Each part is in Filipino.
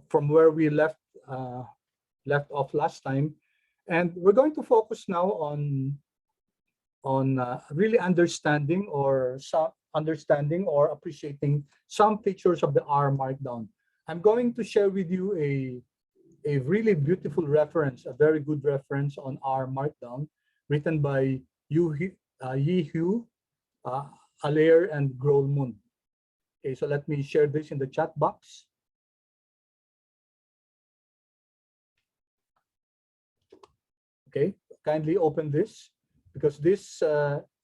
from where we left off last time, and we're going to focus now on really understanding or appreciating some features of the R Markdown. I'm going to share with you a really beautiful reference, a very good reference on R Markdown, written by Yi-Hu, Allaire, and Grolmund. Okay, so let me share this in the chat box. Okay, kindly open this, because this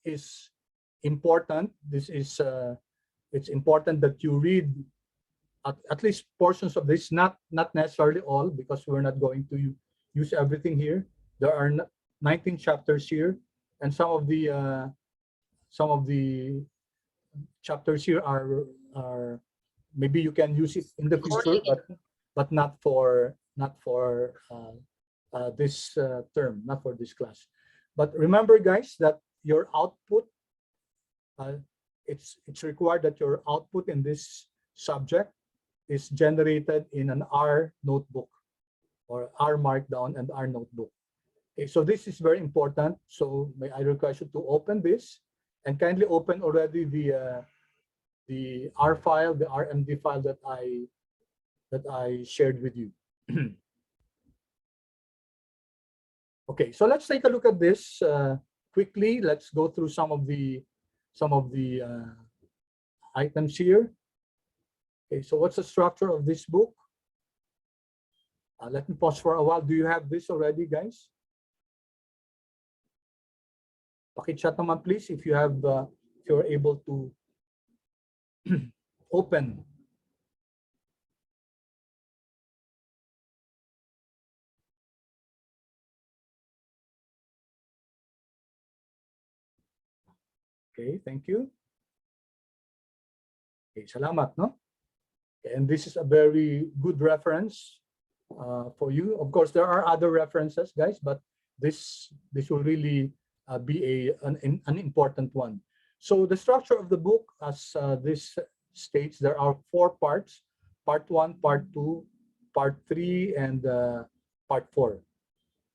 is important. This is it's important that you read at least portions of this, not necessarily all, because we're not going to use everything here. There are 19 chapters here, and some of the chapters here are maybe you can use it in the future, but not for this term, not for this class. But remember, guys, that your output, it's required that your output in this subject is generated in an R notebook, or R Markdown and R notebook. Okay, so this is very important. So may I request you to open this, and kindly open already the R file, the RMD file that I shared with you. Okay, so let's take a look at this quickly. Let's go through some of the items here. Okay, so what's the structure of this book? Let me pause for a while. Do you have this already, guys? Paki-chat naman, please, if you have, if you're able to open. Okay, thank you. Okay, salamat, no? Okay, and this is a very good reference for you. Of course, there are other references, guys, but this will really be an important one. So the structure of the book, as this states, there are 4 parts: part 1, part 2, part 3, and part 4.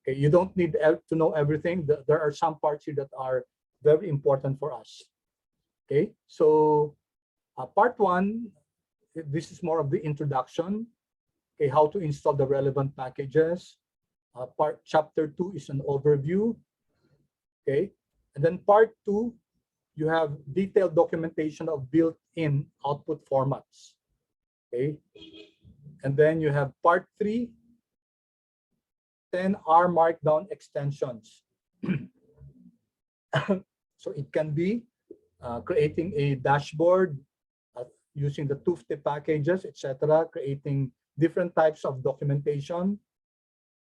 Okay, you don't need to know everything. There are some parts here that are very important for us. Okay, so part 1, this is more of the introduction. Okay, how to install the relevant packages. Chapter 2 is an overview. Okay, and then part 2, you have detailed documentation of built-in output formats. Okay, and then you have part 3, 10 R Markdown extensions. So it can be creating a dashboard using the Tufte packages, etc., creating different types of documentation.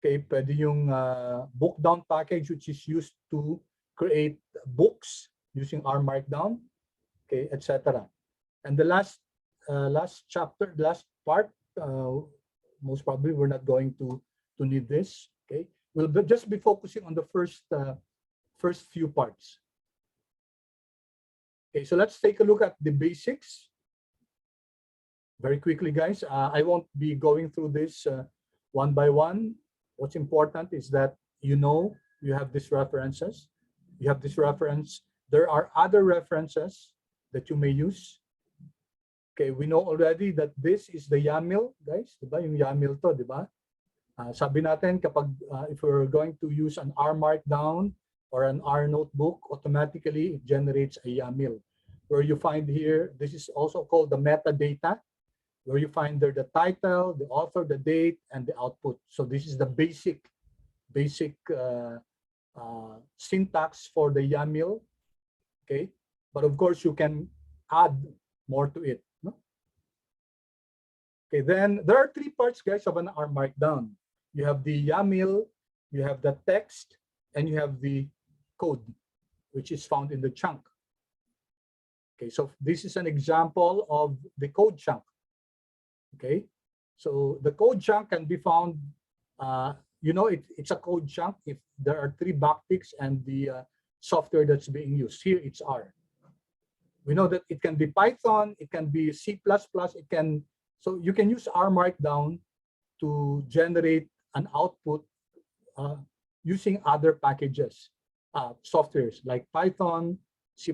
Okay, pwede yung book down package, which is used to create books using R Markdown, okay, etc. And the last chapter, last part, most probably we're not going to need this. Okay, we'll just be focusing on the first few parts. Okay, so let's take a look at the basics very quickly, guys. I won't be going through this one by one. What's important is that you have these references. You have this reference. There are other references that you may use. Okay, we know already that this is the YAML, guys. Diba? Yung YAML to, diba? Sabi natin, kapag if we're going to use an R Markdown or an R notebook, automatically it generates a YAML. Where you find here, this is also called the metadata, where you find there the title, the author, the date, and the output. So this is the basic syntax for the YAML. Okay, but of course you can add more to it. No? Okay, then there are 3 parts, guys, of an R Markdown. You have the YAML, you have the text, and you have the code, which is found in the chunk. Okay, so this is an example of the code chunk. Okay, so the code chunk can be found, it's a code chunk if there are 3 backticks and the software that's being used. Here it's R. We know that it can be Python, it can be C++, so you can use R Markdown to generate an output using other packages, softwares like Python, C++,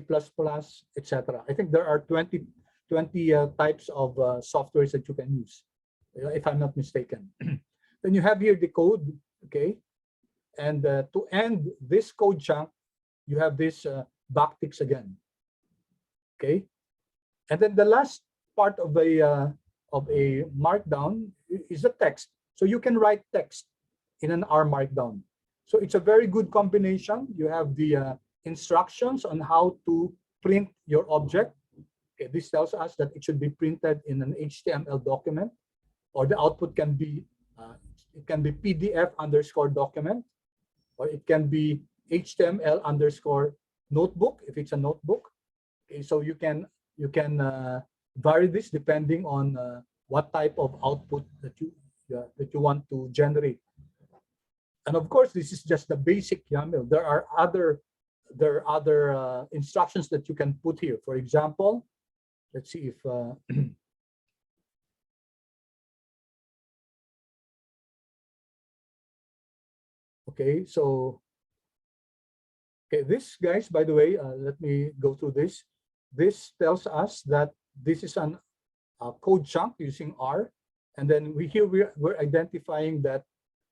etc. I think there are 20 types of softwares that you can use, if I'm not mistaken. Then you have here the code, okay? And to end this code chunk, you have this backticks again, okay? And then the last part of a markdown is the text. So you can write text in an R markdown. So it's a very good combination. You have the instructions on how to print your object. Okay, this tells us that it should be printed in an HTML document, or the output can be it can be PDF underscore document, or it can be HTML underscore notebook if it's a notebook. Okay, so you can vary this depending on what type of output that you want to generate. And of course, this is just the basic YAML. There are other instructions that you can put here. For example, let's see if okay, so okay, this, guys, by the way, let me go through this. This tells us that this is an code chunk using R, and then we're identifying that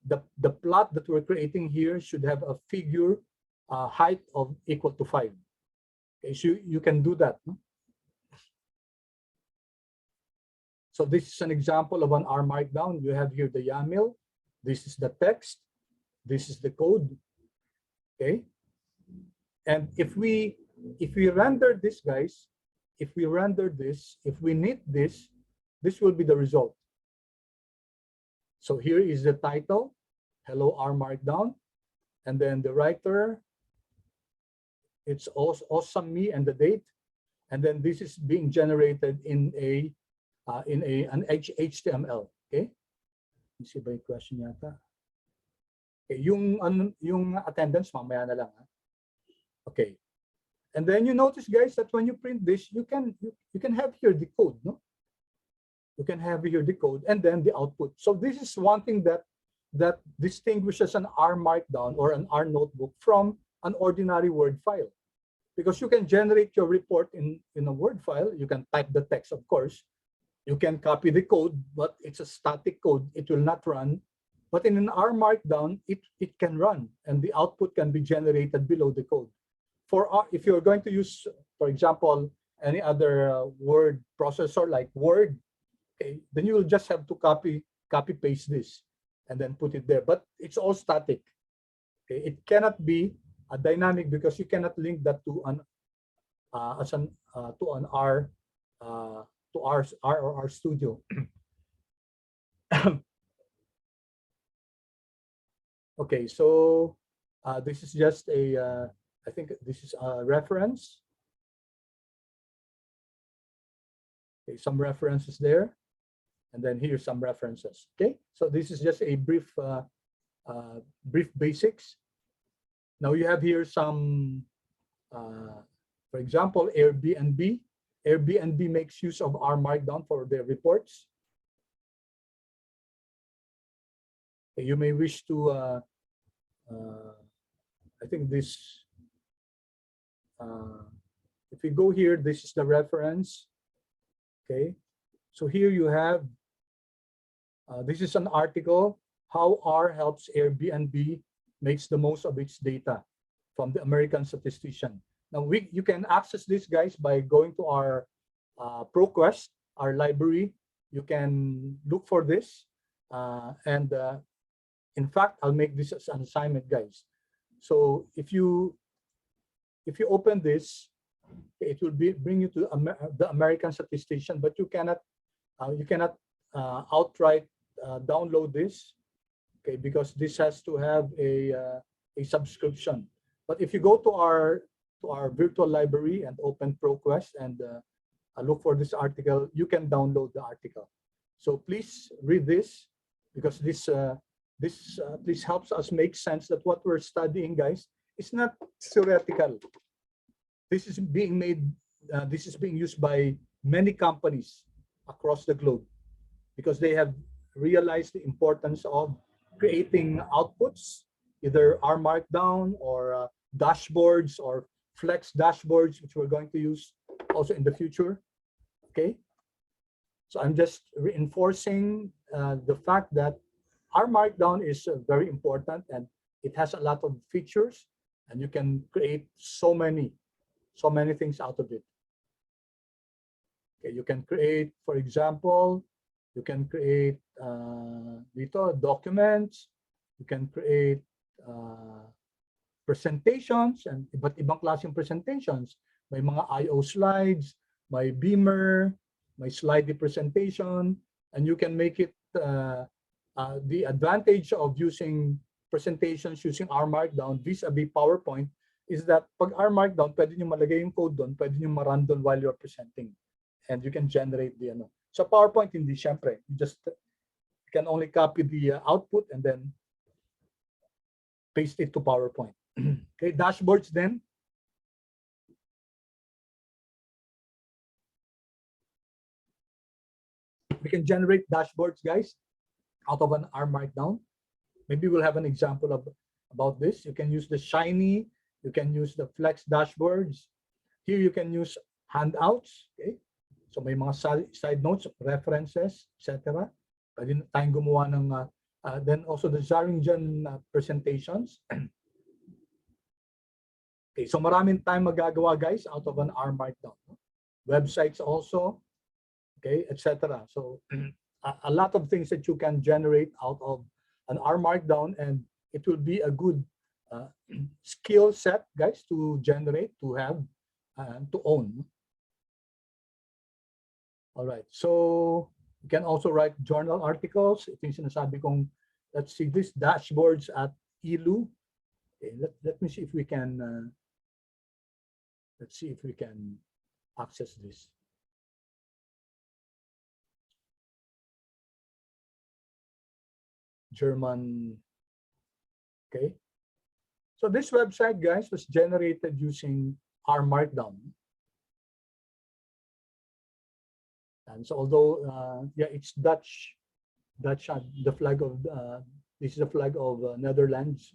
the plot that we're creating here should have a figure height of equal to 5. Okay, so you can do that. So this is an example of an R markdown. You have here the YAML. This is the text. This is the code. Okay. And if we render this, guys, if we render this, if we knit this, this will be the result. So here is the title, Hello R Markdown, and then the writer, it's awesome me and the date, and then this is being generated in an HTML. Okay, you see by question yata. Okay, yung attendance mamaya na lang. Okay, and then you notice, guys, that when you print this, you can have here the code, no? You can have here the code and then the output. So this is one thing that distinguishes an R markdown or an R notebook from an ordinary Word file, because you can generate your report in a Word file. You can type the text, of course. You can copy the code, but it's a static code. It will not run. But in an R markdown, it can run, and the output can be generated below the code. If you're going to use, for example, any other word processor like Word, okay, then you will just have to copy paste this and then put it there. But it's all static. Okay, it cannot be a dynamic because you cannot link that to an R to R Studio. Okay, so this is just I think this is a reference. Okay, some references there, and then here's some references. Okay, so this is just a brief basics. Now you have here some, for example, Airbnb. Airbnb makes use of R Markdown for their reports. Okay, you may wish to, I think this, if we go here, this is the reference. Okay, so here you have, this is an article, how R helps Airbnb makes the most of its data, from the American statistician. Now you can access this, guys, by going to our ProQuest, our library. You can look for this, and in fact, I'll make this as an assignment, guys. So if you open this, it will bring you to the American statistician, but you cannot outright download this, okay, because this has to have a subscription. But if you go to our virtual library and open ProQuest and look for this article, you can download the article. So please read this, because this helps us make sense that what we're studying, guys, is not theoretical. This is being made, this is being used by many companies across the globe, because they have realize the importance of creating outputs, either R Markdown or dashboards or flex dashboards, which we're going to use also in the future. Okay. So I'm just reinforcing the fact that R Markdown is very important, and it has a lot of features, and you can create so many things out of it. Okay, you can create, for example, you can create documents, you can create presentations, and iba't ibang klaseng presentations. May mga I/O slides, may Beamer, may slide presentation, and you can make it the advantage of using presentations using R Markdown vis-a-vis PowerPoint is that pag R Markdown, pwede nyo malagay yung code doon, pwede nyo ma-run doon while you're presenting. And you can generate the ano. So PowerPoint, hindi syempre. You just can only copy the output and then paste it to PowerPoint. Okay, dashboards then. We can generate dashboards, guys, out of an R Markdown. Maybe we'll have an example about this. You can use the Shiny, you can use the Flex dashboards. Here you can use handouts. Okay, so may mga side notes, references, etc. Pwede tayong gumawa ng then also the Zaringen presentations. Okay, so maraming tayong magagawa, guys, out of an R Markdown. Websites also, okay, etc. So a lot of things that you can generate out of an R Markdown, and it will be a good skill set, guys, to generate, to have, and to own. All right, so you can also write journal articles. Ito yung sinasabi kong, let's see this dashboards at ILU. Okay, let me see if we can, let's see if we can access this. German, okay. So this website, guys, was generated using R Markdown. And so although, yeah, it's Dutch, the flag of, this is the flag of Netherlands.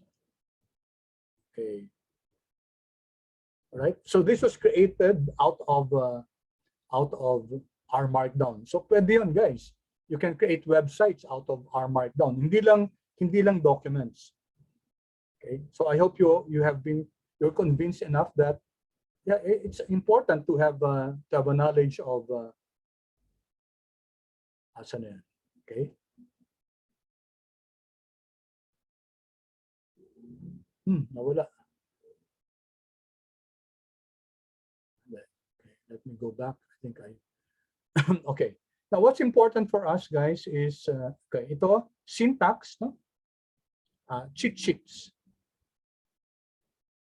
Okay. All right. So this was created out of R Markdown. So pwede yun, guys. You can create websites out of R Markdown. Hindi lang documents. Okay. So I hope you're convinced enough that yeah, it's important to have a knowledge of asan yan. Okay. Nawala. Okay, let me go back. I think okay. Now, what's important for us, guys, is okay, ito syntax, no? Cheat sheets.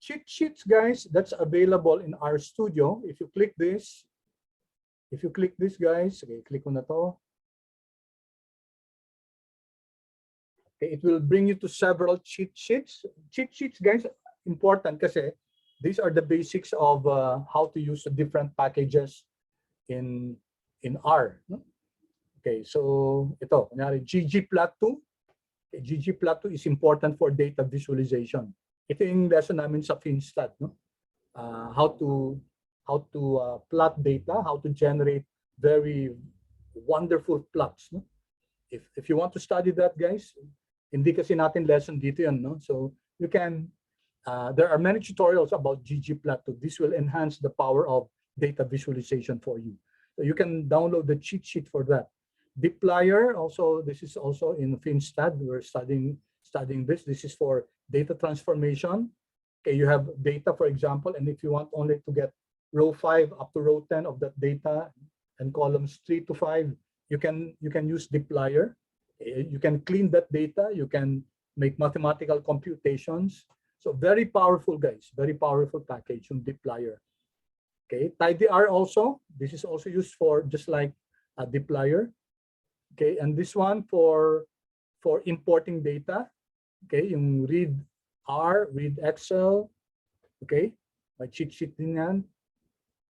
Cheat sheets, guys, that's available in our studio. If you click this, guys, okay, click on na to. Okay, it will bring you to several cheat sheets. Cheat sheets, guys, important kasi these are the basics of how to use the different packages in R. No? Okay, so ito, kunyari, ggplot2. Okay, ggplot2 is important for data visualization. Ito yung lesson namin sa FINTSAR, no? How to plot data, how to generate very wonderful plots. No? If you want to study that, guys, hindi kasi natin lesson dito yan, no? So you can, there are many tutorials about ggplot2. This will enhance the power of data visualization for you. So you can download the cheat sheet for that. Dplyr, also, this is also in FINTSAR. We're studying this. This is for data transformation. Okay, you have data, for example, and if you want only to get row 5 up to row 10 of that data and columns 3 to 5, you can use Dplyr. You can clean that data. You can make mathematical computations. So very powerful, guys. Very powerful package yung Dplyr. Okay, tidyr also. This is also used for just like Dplyr. Okay, and this one for importing data. Okay, yung read R, read Excel. Okay, may cheat sheet din yan.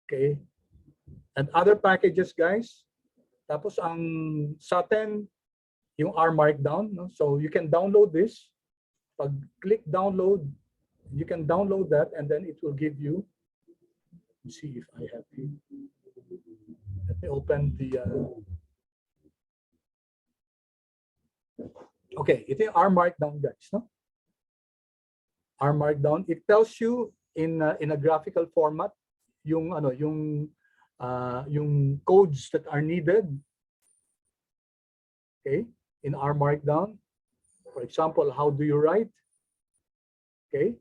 Okay, and other packages, guys. Tapos ang sa atin, yung R Markdown. No? So you can download this. Pag click download, you can download that, and then it will give you. Let's see if I have it. Let me open the. Okay, ito yung R Markdown, guys. No? R Markdown. It tells you in a graphical format yung yung codes that are needed. Okay, in R Markdown. For example, how do you write? Okay,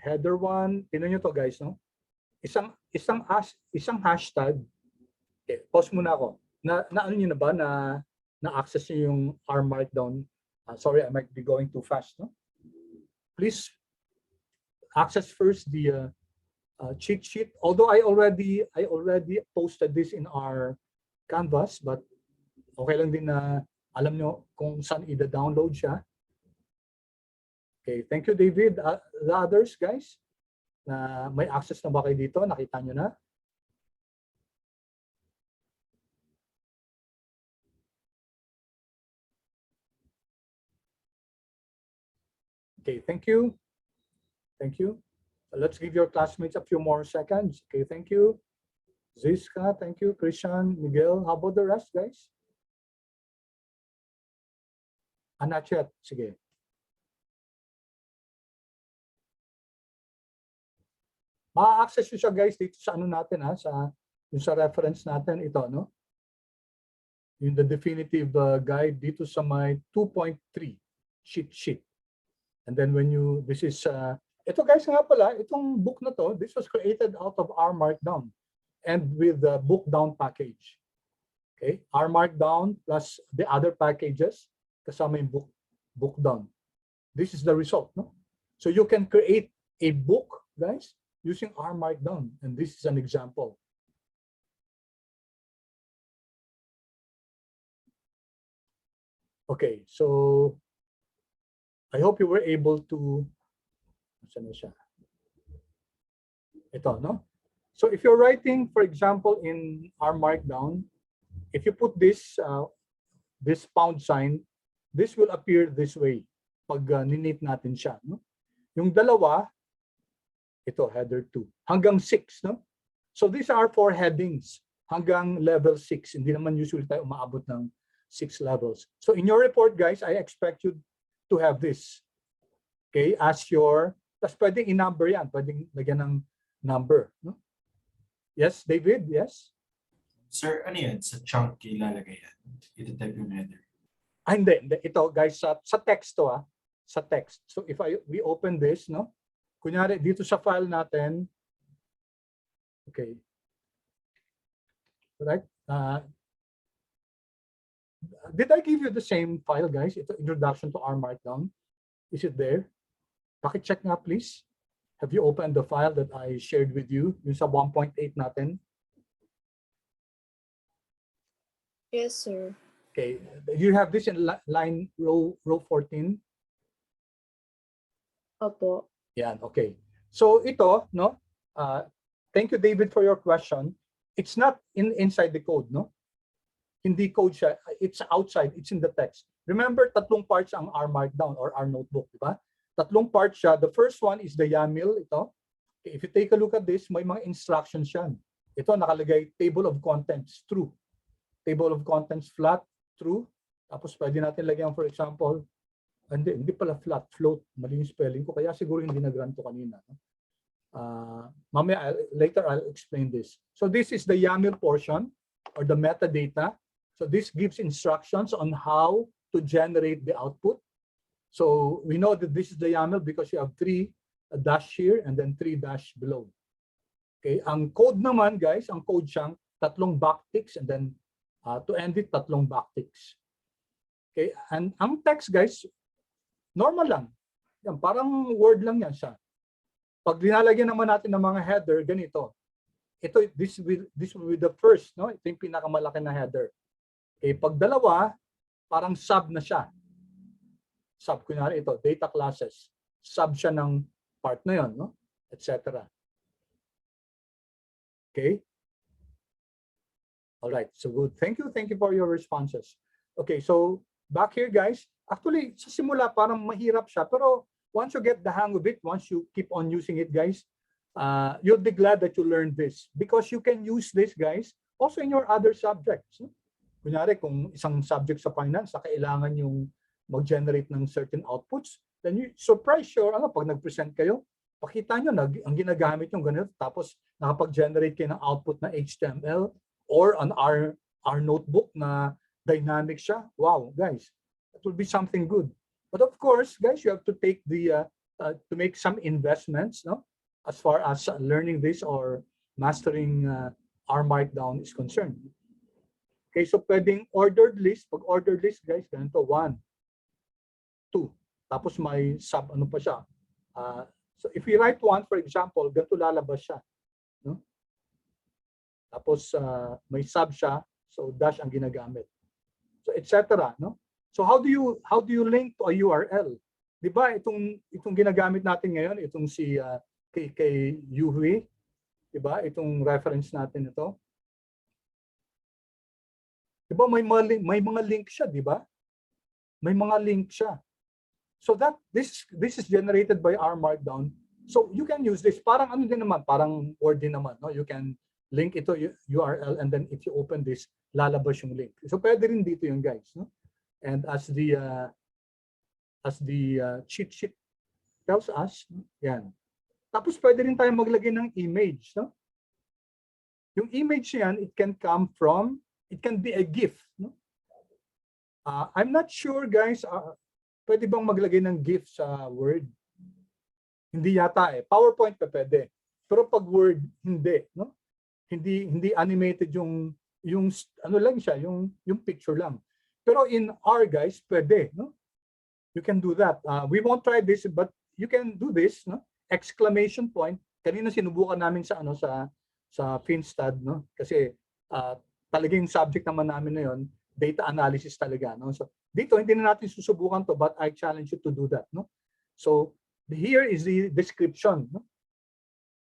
header 1. Tingnan nyo to, guys, no? Isang hashtag. Okay, pause muna ako. Ano niyo na ba na access niyo yung R Markdown? Sorry, I might be going too fast, no? Please access first the cheat sheet. Although I already posted this in our Canvas, but okay lang din na alam nyo kung saan i-download siya. Okay, thank you, David. The others, guys, na may access na ba kayo dito? Nakita nyo na? Okay, thank you. Thank you. Let's give your classmates a few more seconds. Okay, thank you. Ziska, thank you. Christian, Miguel, how about the rest, guys? Not yet. Sige. Ma-access nyo siya, guys, dito sa ano natin, sa reference natin, ito, no? Yung the definitive guide dito sa my 2.3 cheat sheet. And then when you, this is, ito guys nga pala, itong book na to, this was created out of R Markdown and with the book down package. Okay, R Markdown plus the other packages, kasama yung book down. This is the result, no? So you can create a book, guys, using R Markdown, and this is an example. Okay, so I hope you were able to. Ito, no? So if you're writing, for example, in R Markdown, if you put this this pound sign, this will appear this way pag ninit natin siya, no? Yung dalawa, ito header 2 hanggang 6, no? So these are 4 headings hanggang level 6. Hindi naman usually tayo umaabot ng 6 levels. So in your report, guys, I expect you to have this. Okay, as your, tas pwedeng i-number yan, pwedeng lagyan ng number, no? Yes, David, yes? Sir, ano yan? Sa chunk ilalagay yan? Ito type yung header. Hindi. Ito, guys, sa text to, sa text. So if we open this, no? Kunyari, dito sa file natin, okay. Right? Did I give you the same file, guys? Ito, introduction to R Markdown. Is it there? Paki-check nga, please. Have you opened the file that I shared with you? Yung sa 1.8 natin? Yes, sir. Okay. You have this in line row 14? Opo. Yan, okay. So ito, no? Thank you, David, for your question. It's not inside the code, no? Hindi code siya. It's outside. It's in the text. Remember, tatlong parts ang R Markdown or Rnotebook, di ba? Tatlong parts siya. The first one is the YAML, ito. Okay, if you take a look at this, may mga instructions yan. Ito, nakalagay, table of contents, true. Table of contents, flat, true. Tapos pwede natin lagyan, for example, hindi pala flat, float. Mali yung spelling ko. Kaya siguro hindi nag-run to kanina. Mamaya, later I'll explain this. So this is the YAML portion or the metadata. So this gives instructions on how to generate the output. So we know that this is the YAML because you have 3 dash here and then 3 dash below. Okay, ang code naman, guys, ang code siyang tatlong backticks and then to end it, tatlong backticks. Okay, and ang text, guys, normal lang. Yan, parang word lang yan siya. Pag dinalagyan naman natin ng mga header, ganito. Ito, this will be the first, no? Ito yung pinakamalaki na header. Okay, pag dalawa, parang sub na siya. Sub, kunyari ito, data classes. Sub siya ng part na yun, no? Etc. Okay? All right, so good. Thank you for your responses. Okay, so back here, guys, actually, sa simula, parang mahirap siya. Pero once you get the hang of it, once you keep on using it, guys, you'll be glad that you learned this. Because you can use this, guys, also in your other subjects. Kunyari, kung isang subject sa finance, kailangan yung mag-generate ng certain outputs, then you surprise your, pag nag-present kayo, pakita nyo, ang ginagamit yung ganito, tapos nakapag-generate kayo ng output na HTML or on our notebook na dynamic siya. Wow, guys, that will be something good. But of course, guys, you have to take to make some investments, no? As far as learning this or mastering R Markdown is concerned. Okay, so pwedeng ordered list. Pag ordered list, guys, ganito, 1, 2. Tapos may sub, pa siya. So if we write 1, for example, ganito lalabas siya. No? Tapos may sub siya, so dash ang ginagamit. So etc. No? So how do you link to a URL? 'Di ba itong ginagamit natin ngayon, itong si kay Yuhui, 'di ba? Itong reference natin ito. 'Di ba may mga link siya, 'di ba? May mga link siya. So that this is generated by R Markdown. So you can use this. Parang ano din naman, parang Word din naman, no? You can link ito URL and then if you open this, lalabas yung link. So pwede rin dito yung guys, no? And as the cheat sheet tells us, yan. Tapos pwede rin tayo maglagay ng image, no? Yung image yan, it can be a GIF, no? I'm not sure, guys, pwede bang maglagay ng GIF sa Word? Hindi yata eh. PowerPoint pa pwede. Pero pag Word, hindi, no? Hindi animated yung ano lang siya, yung picture lang. Pero in R, guys, pwede, no? You can do that. We won't try this, but you can do this, no? Exclamation point. Kanina sinubukan namin sa FINTSAR, no? Kasi talagang subject naman namin na 'yon, data analysis talaga, no? So dito hindi na natin susubukan to, but I challenge you to do that, no? So here is the description, no?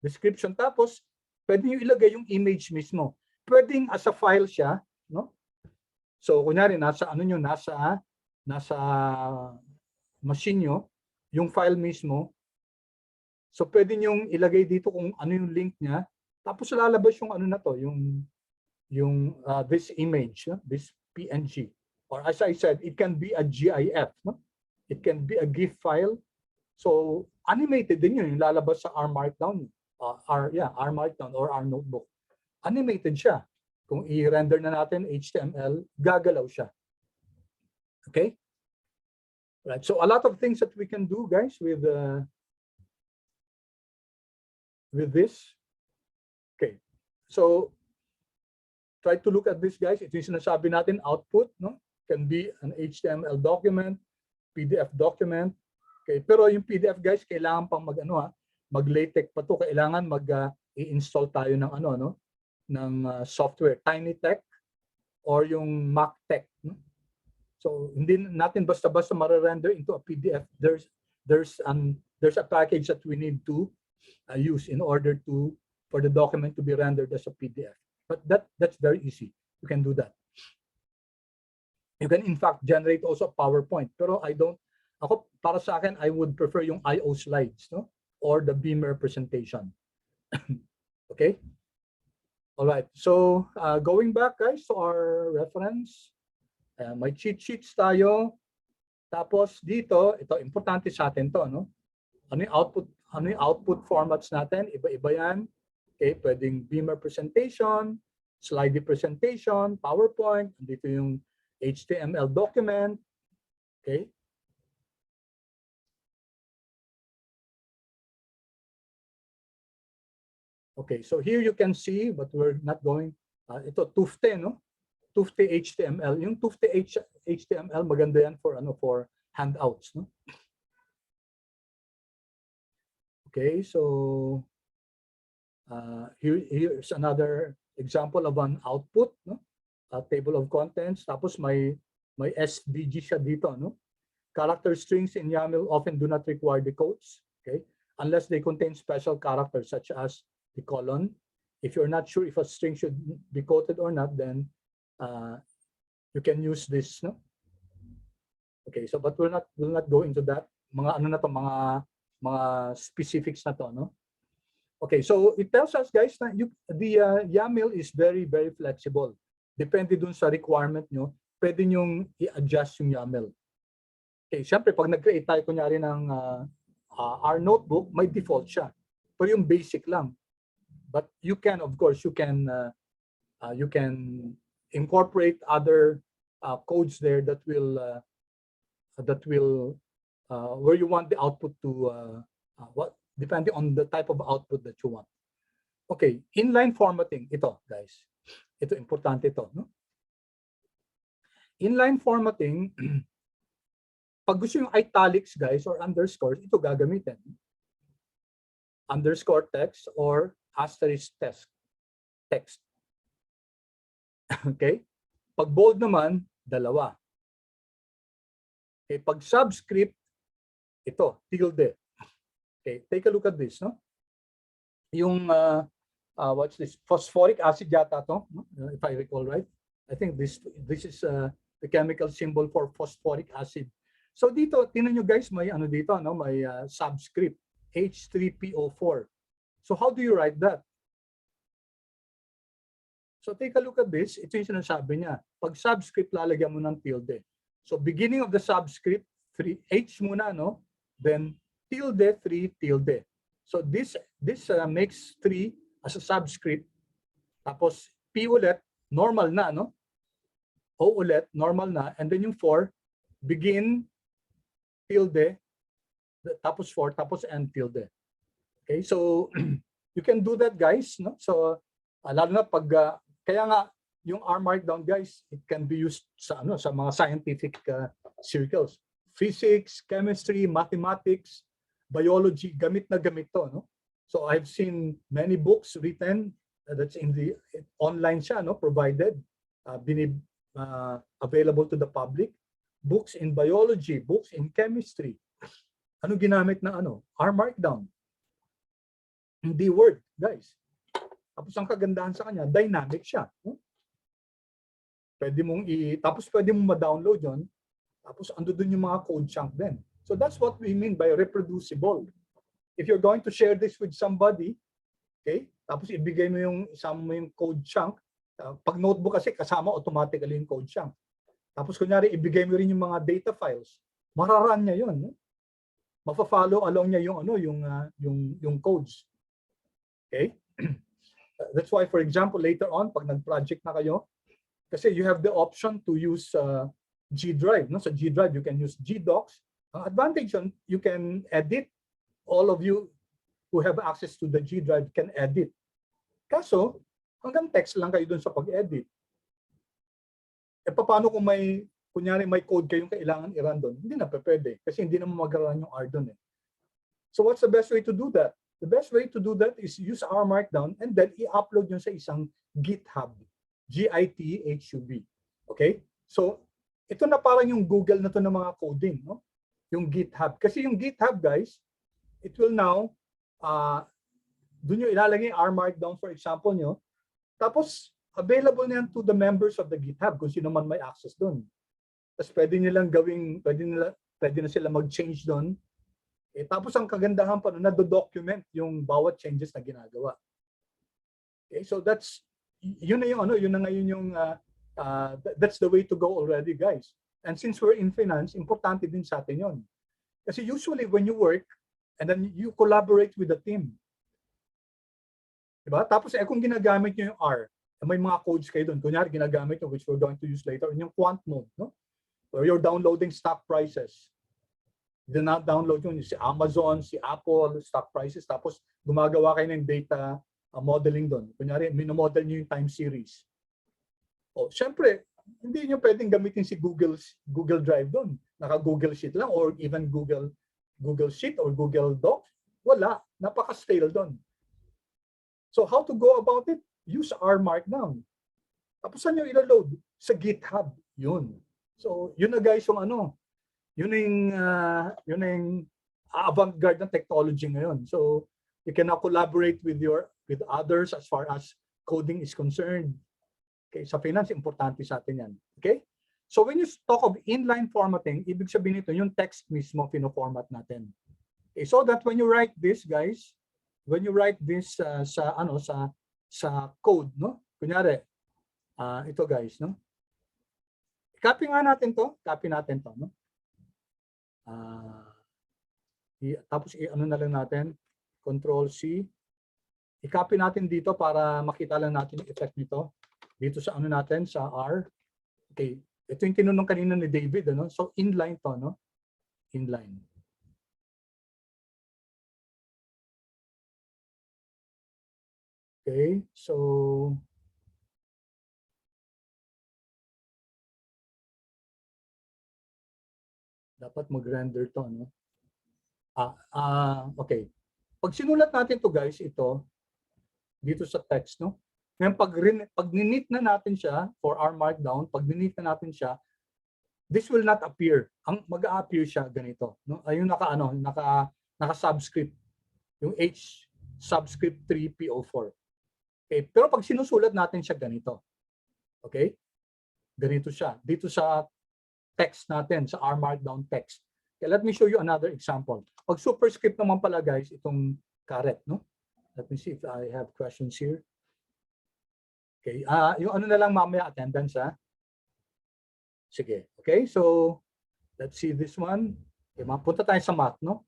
Description, tapos pwede niyo ilagay yung image mismo. Pwedeng as a file siya, no? So kunyari nasa machine nyo, yung file mismo. So pwede niyo ilagay dito kung ano yung link niya, tapos lalabas yung ano na to, this image, no? This PNG. Or as I said, it can be a GIF, no? It can be a GIF file. So animated din yun, yung lalabas sa R Markdown. R Markdown or R Notebook. Animated siya. Kung i-render na natin HTML, gagalaw siya. Okay? Right. So a lot of things that we can do, guys, with this. Okay. So try to look at this, guys. Ito yung sinasabi natin, output, no? Can be an HTML document, PDF document. Okay. Pero yung PDF, guys, kailangan pang mag-latex pa to. Kailangan i-install tayo ng ng software, TinyTech or yung MacTech, no? So hindi natin basta-basta ma-render into a PDF. There's a package that we need to use in order for the document to be rendered as a PDF. But that's very easy. You can do that. You can in fact generate also PowerPoint. Pero para sa akin, I would prefer yung IO slides, no? Or the Beamer presentation. Okay? All right. So going back, guys, to our reference, may cheat sheets tayo. Tapos dito, ito importante sa atin to, no? Ano yung output formats natin? Iba-iba yan. Okay, pwedeng Beamer presentation, slide presentation, PowerPoint, dito yung HTML document. Okay? Okay, so here you can see, but we're not going, ito Tufte, no? Tufte HTML. Yung Tufte HTML, maganda yan for handouts, no? Okay, so here's another example of an output, no? A table of contents. Tapos may SVG siya dito, no? Character strings in YAML often do not require the quotes, okay? Unless they contain special characters such as the colon. If you're not sure if a string should be quoted or not, then you can use this, no? Okay, so but we'll not go into that. Mga ano na to, mga specifics na to, no? Okay, so it tells us, guys, na the YAML is very, very flexible. Depende dun sa requirement nyo, pwede nyong i-adjust yung YAML. Okay, syempre, pag nag-create tayo, kunyari ng Rnotebook, may default siya. Pero yung basic lang. But you can, of course, you can incorporate other codes there that will where you want the output to depending on the type of output that you want. Okay, inline formatting, ito guys. Ito, importante ito. No? Inline formatting, pag gusto yung italics guys or underscores, ito gagamitin. Underscore text or asterisk text. Okay? Pag bold naman, dalawa. Okay, pag subscript, ito, tilde. Okay, take a look at this, no? Yung what's this? Phosphoric acid yata to, no? If I recall right. I think this is the chemical symbol for phosphoric acid. So dito, tingnan nyo guys, may ano dito, no? May subscript H3PO4. So how do you write that? So take a look at this. Ito yung sinasabi niya. Pag subscript, lalagyan mo ng tilde. So beginning of the subscript, 3H muna, no? Then tilde, 3 tilde. So this makes 3 as a subscript. Tapos P ulit, normal na, no? O ulit, normal na. And then yung 4, begin, tilde, tapos 4, tapos end tilde. Okay, so you can do that, guys, no? So lalo na pag kaya nga yung R Markdown, guys, it can be used sa sa mga scientific circles. Physics, chemistry, mathematics, biology, gamit na gamit to, no? So I've seen many books written that's in the online siya, no, provided available to the public. Books in biology, books in chemistry. Ano ginamit na R Markdown. Hindi Word, guys. Tapos ang kagandahan sa kanya, dynamic siya. Pwede mong tapos pwede mong ma-download 'yon. Tapos ando doon yung mga code chunk din. So that's what we mean by reproducible. If you're going to share this with somebody, okay? Tapos ibigay mo isama mo yung code chunk. Pag notebook kasi kasama automatically yung code chunk. Tapos kunyari ibigay mo rin yung mga data files. Mararan niya 'yon, no? Mafa-follow along niya yung codes. Okay? That's why, for example, later on, pag nag-project na kayo, kasi you have the option to use G Drive. No? So G Drive, you can use G-Docs. Ang advantage yun, you can edit. All of you who have access to the G Drive can edit. Kaso, hanggang text lang kayo dun sa pag-edit. E paano kung kunyari may code kayong kailangan i-run doon? Hindi na pwede kasi hindi naman mag-run yung R doon eh. So what's the best way to do that? The best way to do that is use R Markdown and then i-upload yun sa isang GitHub. GitHub. Okay? So, ito na parang yung Google na to ng mga coding, no? Yung GitHub. Kasi yung GitHub, guys, it will now, doon nyo ilalagay R Markdown, for example nyo. Tapos, available na yan to the members of the GitHub kung sino man may access doon. Tapos pwede nilang pwede na sila mag-change doon. Tapos ang kagandahan pa na-document yung bawat changes na ginagawa. Okay, so yun na ngayon yung that's the way to go already, guys. And since we're in finance, importante din sa atin yun. Kasi usually when you work and then you collaborate with the team. Diba? Tapos kung ginagamit nyo yung R, may mga codes kayo doon. Kunyari ginagamit nyo, which we're going to use later, in yung quant mode, no? Where you're downloading stock prices. Download yun si Amazon, si Apple, stock prices, tapos gumagawa kayo ng data modeling doon. Kunyari, minomodel nyo yung time series. O, syempre, hindi nyo pwedeng gamitin si Google Drive doon. Naka-Google Sheet lang or even Google Sheet or Google Docs. Wala. Napaka-stale doon. So, how to go about it? Use R Markdown. Tapos saan nyo ilo-load? Sa GitHub. Yun. So, yun na guys yung yun yung avant-garde ng technology ngayon. So you can now collaborate with others as far as coding is concerned. Okay, sa finance importante sa atin yan. Okay? So when you talk of inline formatting, ibig sabihin nito yung text mismo pino-format natin. Okay, so that when you write this, guys, when you write this sa code, no? Kunyari, ito guys, no? Copy nga natin to, no? Tapos ano na lang natin, Control C. I-copy natin dito para makita lang natin yung effect nito. Dito sa ano natin, sa R. Okay, ito yung tinanong kanina ni David, ano? So inline to, no? Inline. Okay, so dapat mag-render to, no? Okay. Pag sinulat natin to, guys, ito dito sa text, no? Ngayon pag ninit na natin siya for our markdown, pag ninit na natin siya, this will not appear. Ang mag-a-appear siya ganito, no? Ayun naka-subscript, yung H subscript 3 PO4. Okay, pero pag sinusulat natin siya ganito. Okay? Ganito siya dito sa text natin, sa our markdown text. Okay, let me show you another example. Pag superscript naman pala, guys, itong caret, no? Let me see if I have questions here. Okay, yung ano na lang mamaya, attendance, ha? Sige, okay, so let's see this one. Okay, punta tayo sa math, no?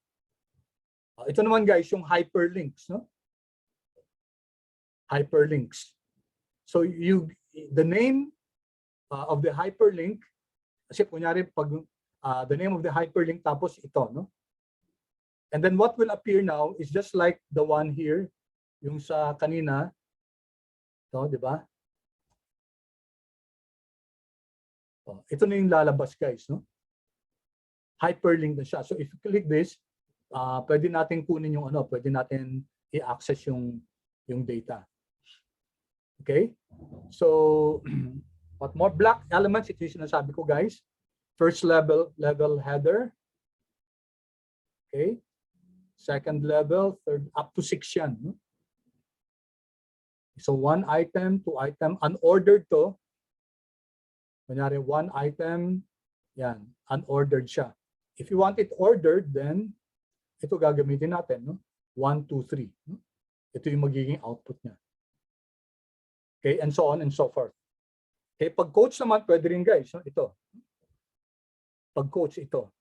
Ito naman, guys, yung hyperlinks, no? Hyperlinks. So the name of the hyperlink, kasi kunyari pag the name of the hyperlink tapos ito, no? And then what will appear now is just like the one here, yung sa kanina, no, di ba? Ito na yung lalabas, guys, no? Hyperlink na siya. So if you click this, pwede natin kunin yung ano, pwede natin i-access yung data. Okay? So what more black elements, ito yung sinasabi ko, guys. First level header. Okay? Second level, third, up to 6 yan. No? So 1 item, 2 item, unordered to. Kunyari 1 item, yan, unordered siya. If you want it ordered, then ito gagamitin natin, no? 1, 2, 3. No? Ito yung magiging output niya. Okay, and so on and so forth. Okay, pag coach naman, pwede rin, guys. No? Ito. Pag coach, ito.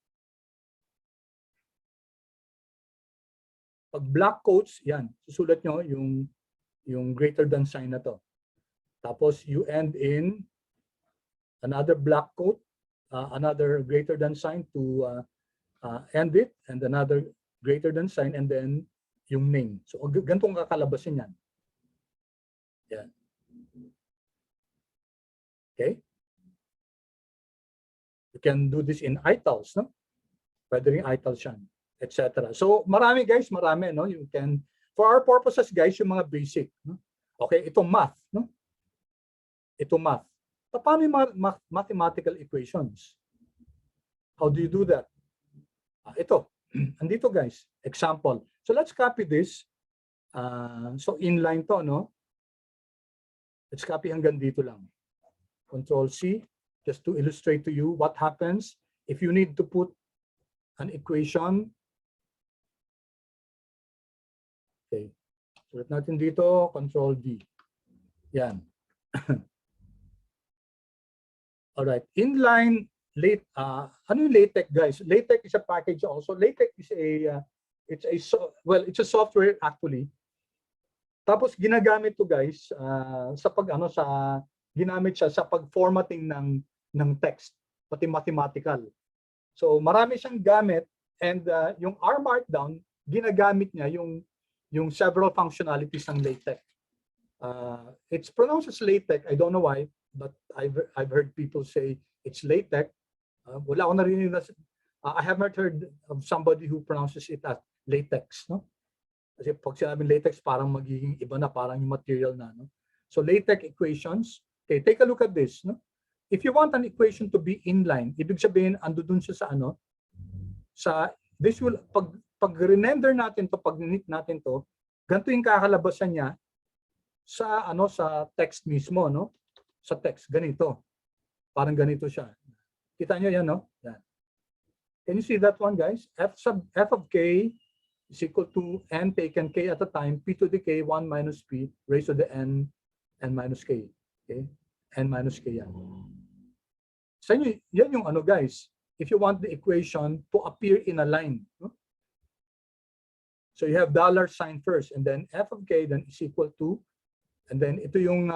Pag black coach, yan. Susulat nyo yung greater than sign na to. Tapos you end in another black quote, another greater than sign to end it, and another greater than sign, and then yung name. So ganitong kakalabasin yan. Yan. Okay? You can do this in itals, no? Pwede rin itals yan, etc. So marami, guys, marami, no? You can, for our purposes, guys, yung mga basic, no? Okay, ito math, no? Ito math. Paano yung mathematical equations? How do you do that? Ito, andito, guys, example. So let's copy this. So inline to, no? Let's copy hanggang dito lang. Control C, just to illustrate to you what happens if you need to put an equation. Okay. Sulat natin dito, Control V. Yan. Alright, inline ano yung LaTeX, guys? LaTeX is a package also. LaTeX is it's a software actually. Tapos ginagamit to, guys, ginamit siya sa pag-formatting ng text, pati mathematical. So marami siyang gamit, and yung R Markdown, ginagamit niya yung several functionalities ng LaTeX. It's pronounced as LaTeX. I don't know why, but I've heard people say it's LaTeX. Wala ako narinig na, I haven't heard of somebody who pronounces it as latex, no? Kasi pag sinabing latex, parang magiging iba na, parang yung material na, no? So Latex Equations. Okay, take a look at this, no? If you want an equation to be inline, ibig sabihin ando dun siya sa this will pag render natin to, pag init natin to, ganito yung kakalabasan niya sa sa text mismo, no? Sa text ganito. Parang ganito siya. Kita nyo yan, no? Yan. Can you see that one, guys? F of k is equal to n taken k at a time, p to the k 1 minus p raised to the n minus k. Okay? N minus k yan. Sa inyo, yan yung ano, guys. If you want the equation to appear in a line. No? So you have $sign first, and then f of k then is equal to, and then ito yung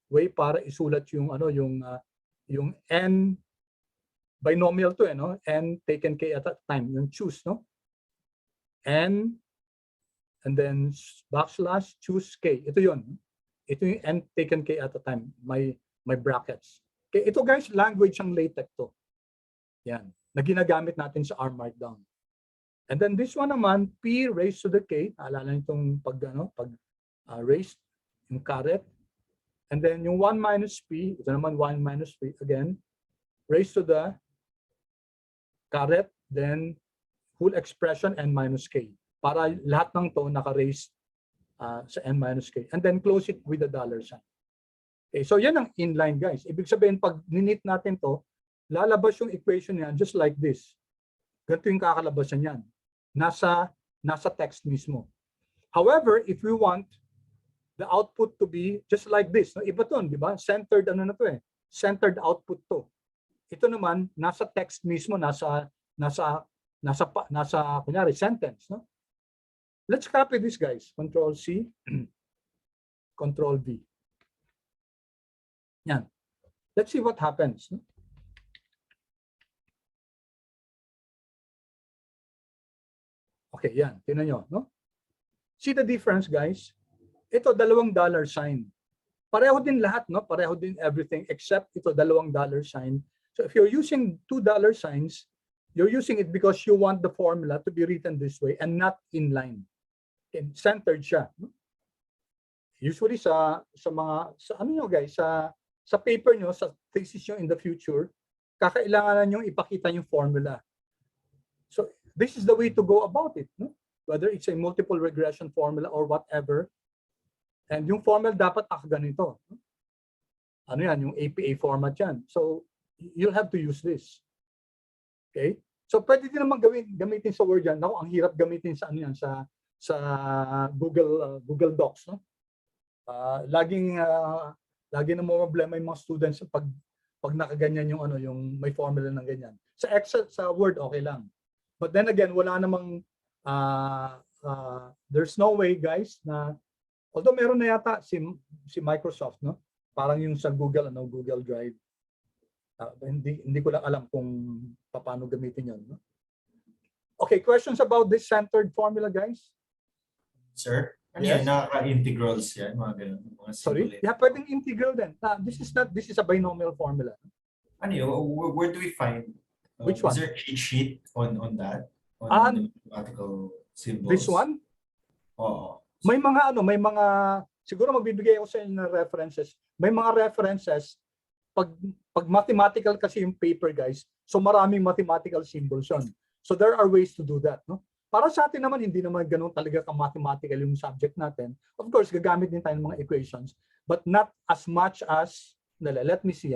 way para isulat yung ano, yung n binomial to, no? N taken k at a time, yung choose, no? N and then backslash choose k. Ito yun. Ito yung n taken k at a time. My brackets. Okay, ito guys, language ng LaTeX to. Yan. Na ginagamit natin sa R Markdown. And then this one naman, p raised to the k. Naalala niyo itong pag raised, yung caret. And then yung 1 minus p, ito naman 1 minus p, again, raised to the caret, then whole expression n minus k. Para lahat ng to naka-raised sa n minus k. And then close it with the $sign. Okay, so yan ang inline, guys. Ibig sabihin, pag ninit natin to, lalabas yung equation yan just like this. Ganito yung kakalabasan yan. Nasa text mismo. However, if we want the output to be just like this, no? Iba to, di ba? Centered ano na to eh. Centered output to. Ito naman nasa text mismo, nasa kunyari sentence, no? Let's copy this, guys. Control C, Control V. Yan. Let's see what happens. No? Okay, yan. Tingnan nyo, no? See the difference, guys? Ito, $sign. Pareho din lahat, no? Pareho din everything except ito, $sign. So if you're using $2 signs, you're using it because you want the formula to be written this way and not inline. And centered siya. No? Usually sa ano nyo guys, sa paper nyo, sa thesis nyo in the future, kakailangan nyo ipakita yung formula. So this is the way to go about it. No? Whether it's a multiple regression formula or whatever. And yung formula dapat ganito. No? Ano yan? Yung APA format yan. So you'll have to use this. Okay? So pwede din naman gamitin sa Word yan. Ako, ang hirap gamitin sa ano yan, sa Google Docs, no? Lagi na mo problema yung mga students pag nakaganyan yung ano, yung may formula ng ganyan. Sa Excel, sa Word okay lang. But then again, wala namang there's no way, guys, na although meron na yata si Microsoft, no? Parang yung sa Google Drive. Hindi ko lang alam kung paano gamitin 'yon, no? Okay, questions about this centered formula, guys? Sir, ano Yes. yan? Nakaka-integrals yan, mga ganun. Mga Sorry? simple. Yeah, pwedeng integral din. This is a binomial formula. Ano yun? Where do we find? Which one? Is there a cheat sheet on that? On the mathematical symbols? This one? Oo. May mga siguro magbibigay ako sa inyo ng references. May mga references pag mathematical kasi yung paper, guys. So maraming mathematical symbols yun. So there are ways to do that, no? Para sa atin naman, hindi naman ganun talaga ka-mathematical yung subject natin. Of course, gagamit din tayo ng mga equations, but not as much as, let me see,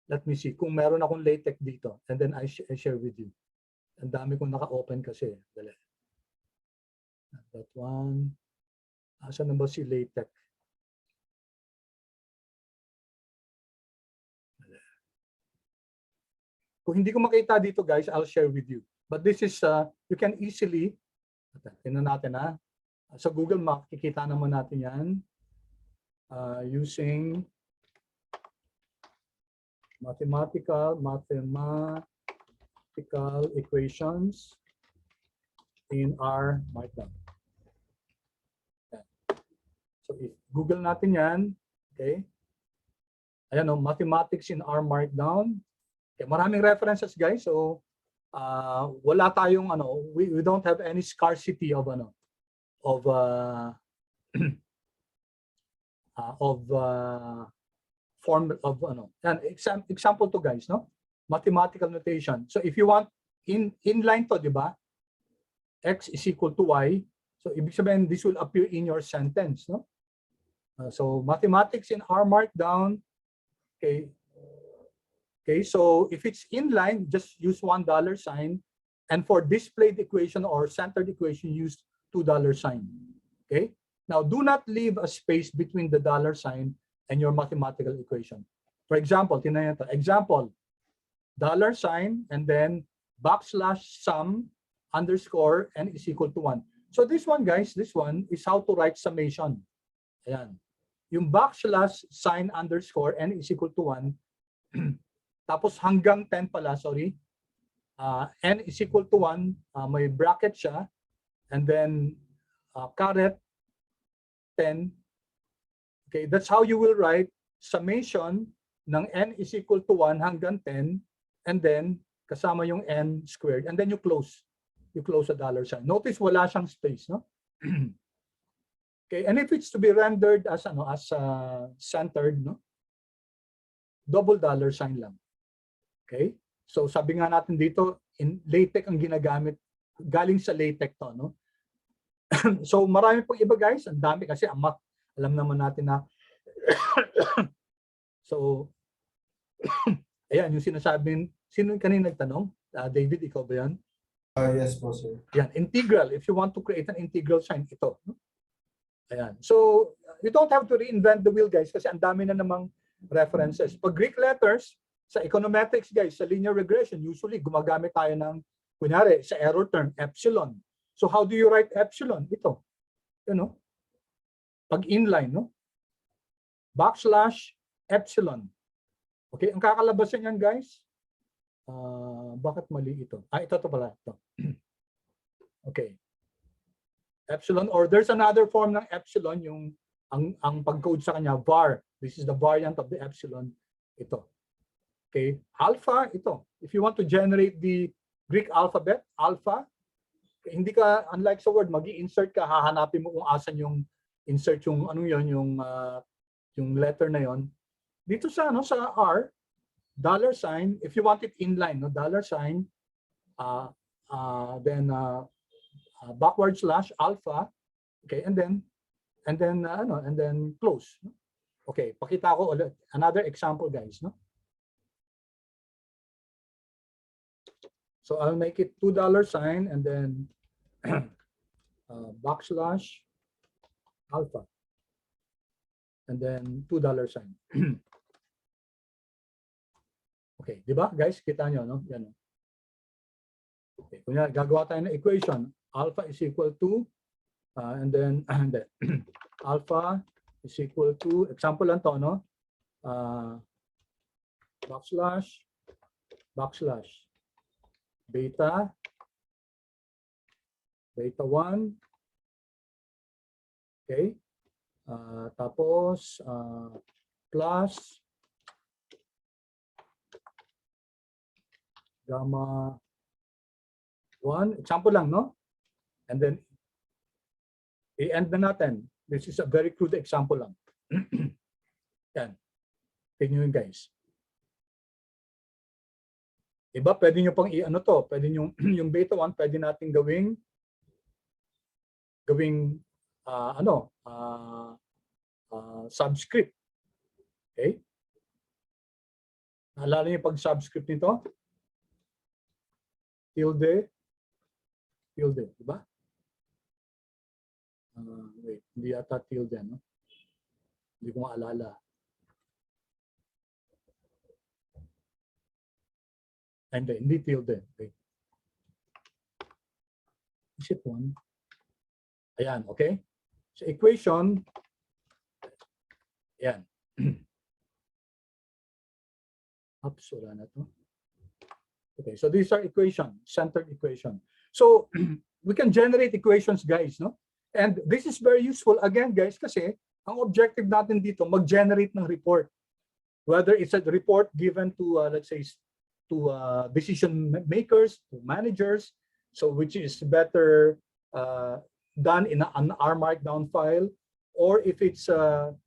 Let me see kung meron akong LaTeX dito, and then I share with you. Ang dami kong naka-open kasi. Dali. That one. Asan na ba si LaTeX? Kung hindi ko makita dito, guys, I'll share with you. But this is, you can easily, tingnan natin sa Google Map, kikita naman natin yan using mathematical equations in R Markdown. So if Google natin yan, okay? Ayan, mathematics in R Markdown. Okay, maraming references, guys. So wala tayong we don't have any scarcity of form of example to, guys, no? Mathematical notation. So if you want inline to, di ba? X is equal to Y. So ibig sabihin this will appear in your sentence, no? So mathematics in R Markdown. Okay. Okay, so if it's inline, just use $1 sign. And for displayed equation or centered equation, use $2 sign. Okay, now do not leave a space between the dollar sign and your mathematical equation. For example, example, dollar sign and then backslash sum underscore n is equal to 1. So this one, guys, this one is how to write summation. Ayan. Yung backslash sign underscore n is equal to 1. Tapos hanggang 10 pala, sorry. N is equal to 1, may bracket siya, and then caret 10. Okay, that's how you will write summation ng n is equal to 1 hanggang 10, and then kasama yung n squared, and then you close the dollar sign. Notice wala siyang space, no? Okay, and if it's to be rendered as centered, no? Double dollar sign lang. Okay? So sabi nga natin dito, in latex ang ginagamit, galing sa latex to, no? So marami pong iba, guys, ang dami kasi alam naman natin na so ayan yung sinasabi, sino kanina nagtanong? David, ikaw ba yan? Yes po, sir. Yan, integral. If you want to create an integral sign, ito, no? Ayan. So you don't have to reinvent the wheel, guys, kasi ang dami na namang references. Pag Greek letters, sa econometrics, guys, sa linear regression, usually gumagamit tayo ng, kunyari, sa error term, epsilon. So how do you write epsilon? Ito. You know? Pag inline, no? Backslash epsilon. Okay, ang kakalabasan yan, guys. Bakit mali ito? Ito pala. Ito. Okay. Epsilon, or there's another form ng epsilon, yung ang pag-code sa kanya, var. This is the variant of the epsilon. Ito. Okay, alpha, ito. If you want to generate the Greek alphabet, alpha, hindi ka, unlike sa Word, mag-i-insert ka, hahanapin mo kung asan yung insert yung, ano yun, yung letter na yon. Dito sa, sa R, dollar sign, if you want it inline, no, dollar sign, then backward slash alpha, okay, and then close. Okay, pakita ko ulit. Another example, guys, no? So I'll make it $2 sign and then backslash alpha and then $2 sign. Okay, di ba, guys? Kita nyo, no? Yan. Okay, kunya gagawa tayo ng equation. Alpha is equal to and then alpha is equal to, example lang to, no? Backslash beta 1, okay, tapos plus gamma 1, example lang, no? And then i-end na natin. This is a very crude example lang. Yan. Tingnan nyo, guys. Iba, pwede nyo pang i-ano to, pwede nyo, yung beta 1, pwede natin gawing subscript. Okay? Naalala niyo pag subscript nito? Tilde, di ba? Wait, hindi yata tilde, no? Hindi ko maalala. Hindi tilde. Okay. Is it one? Ayan, okay? So equation, ayan. Oops, wala na to. Okay, so these are equation, centered equation. So we can generate equations, guys, no? And this is very useful, again, guys, kasi ang objective natin dito, mag-generate ng report. Whether it's a report given to, let's say, to decision makers, to managers, so which is better done in an R Markdown file, or if it's a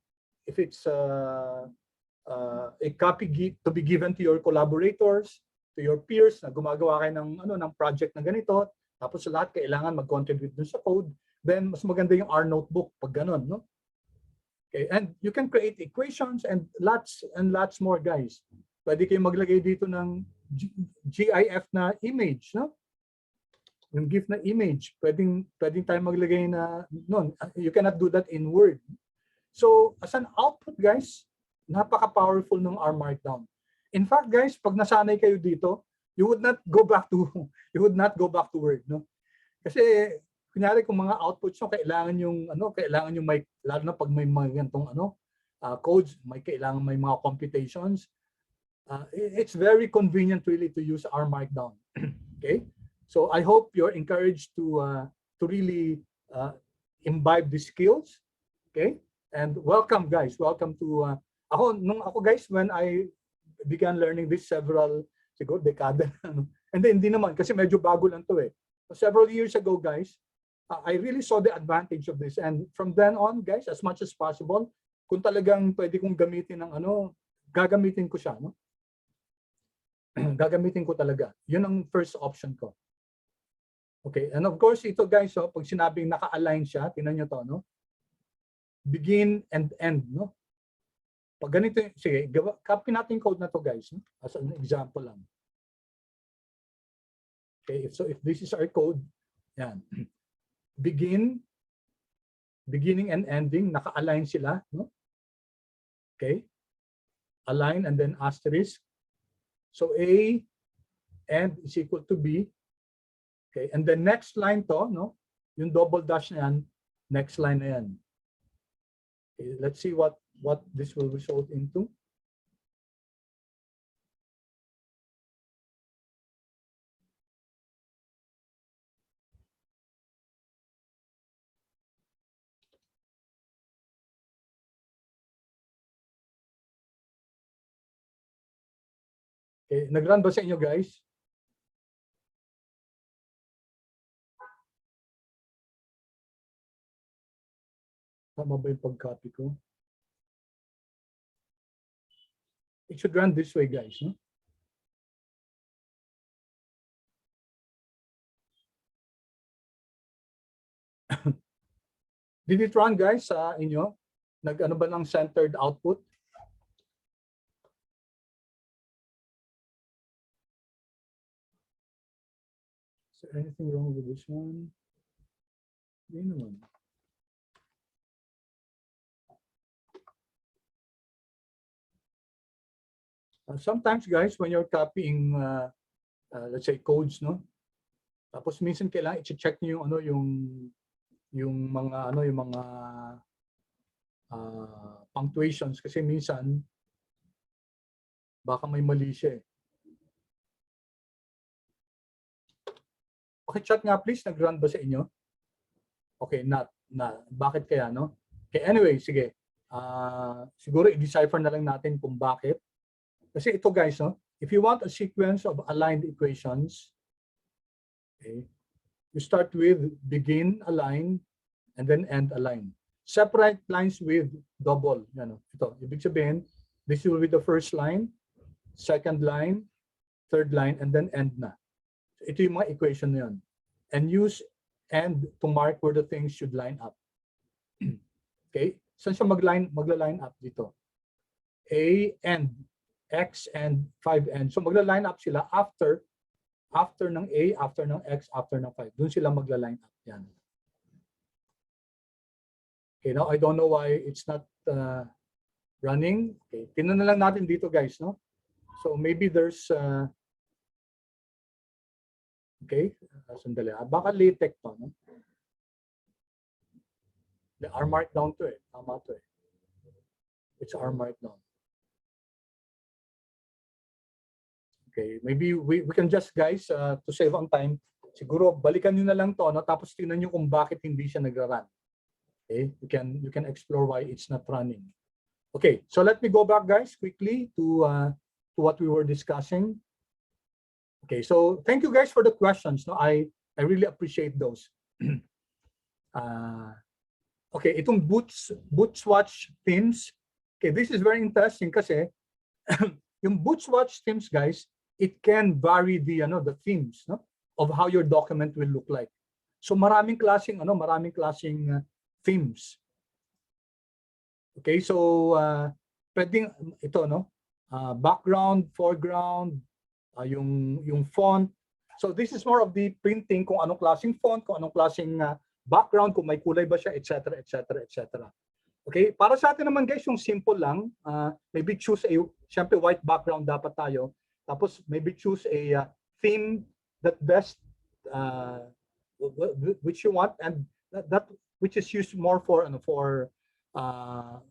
copy to be given to your collaborators, to your peers na gumagawa kayo ng project na ganito, tapos lahat kailangan mag-contribute dun sa code, then mas maganda yung Rnotebook pag ganun, no? Okay, and you can create equations and lots more, guys. Pwede kayo maglagay dito ng GIF na image, no? Yung GIF na image, pwedeng tayo maglagay na, no, you cannot do that in Word. So, as an output, guys, napaka-powerful ng R Markdown. In fact, guys, pag nasanay kayo dito, you would not go back to Word, no? Kasi kunyari kung mga outputs nyo, kailangan yung may, lalo na pag may mga ganitong codes, kailangan may mga computations. It's very convenient really to use R Markdown. Okay, so I hope you're encouraged to really imbibe the skills. Okay, and welcome, guys. Welcome to ako guys, when I began learning this several siguro dekada and then hindi naman kasi medyo bago lang to eh. So, several years ago, guys, I really saw the advantage of this, and from then on, guys, as much as possible, kung talagang pwede kong gamitin ng gagamitin ko siya, no? Gagamitin ko talaga. Yun ang first option ko. Okay, and of course, ito guys, pag sinabing naka-align siya, tingnan nyo to, no? Begin and end, no? Pag ganito, sige, copy natin code na to guys, no? As an example lang. Okay, so if this is our code, yan. Beginning and ending, naka-align sila, no? Okay? Align and then asterisk. So A and is equal to B. Okay, and the next line to, no? Yung double dash na yan, next line na yan. Okay, let's see what this will result into. Okay, nag-run ba sa inyo guys? Tama ba yung pag-copy ko? It should run this way guys, no? Did it run guys sa inyo? Nag-ano ba ng centered output? Is there anything wrong with this one? Hindi naman. Sometimes guys, when you're copying, let's say codes, no? Tapos minsan kailangan i-check niyo yung mga punctuations kasi minsan baka may mali siya eh. Okay, chat nga please, nag-run ba sa inyo? Okay, not. Bakit kaya, no? Okay, anyway, sige. Siguro i-decipher na lang natin kung bakit. Kasi ito guys, no? If you want a sequence of aligned equations, okay, you start with begin align and then end align. Separate lines with double. Yan, ito, ibig sabihin, this will be the first line, second line, third line, and then end na. So, ito yung mga equation na yun. And use end to mark where the things should line up. Okay? Saan siya magla-line up dito? A, end, X, and 5, end. So magla-line up sila after ng A, after ng X, after ng 5. Doon sila magla-line up. Yan. Okay, now I don't know why it's not running. Okay, tingnan na lang natin dito guys, no? So maybe there's okay, sandali. Baka latex to, no? The R Markdown to eh. Tama to eh. It's R Markdown. Okay, maybe we can just guys to save on time. Siguro balikan niyo na lang to, no? Tapos tingnan niyo kung bakit hindi siya nagra-run. Okay, you can explore why it's not running. Okay, so let me go back guys quickly to what we were discussing. Okay, so thank you guys for the questions. No, I really appreciate those. Okay, itong boot swatch themes. Okay, this is very interesting kasi yung boot swatch themes guys, it can vary the themes, no, of how your document will look like. So maraming klaseng themes. Okay, so pwedeng ito, no? background, foreground, yung font. So this is more of the printing, kung anong klaseng font, kung anong klaseng background, kung may kulay ba siya, etc., etc., etc. Okay, para sa atin naman guys, yung simple lang, maybe choose a, syempre white background dapat tayo, tapos maybe choose a theme that best which you want, and that which is used more for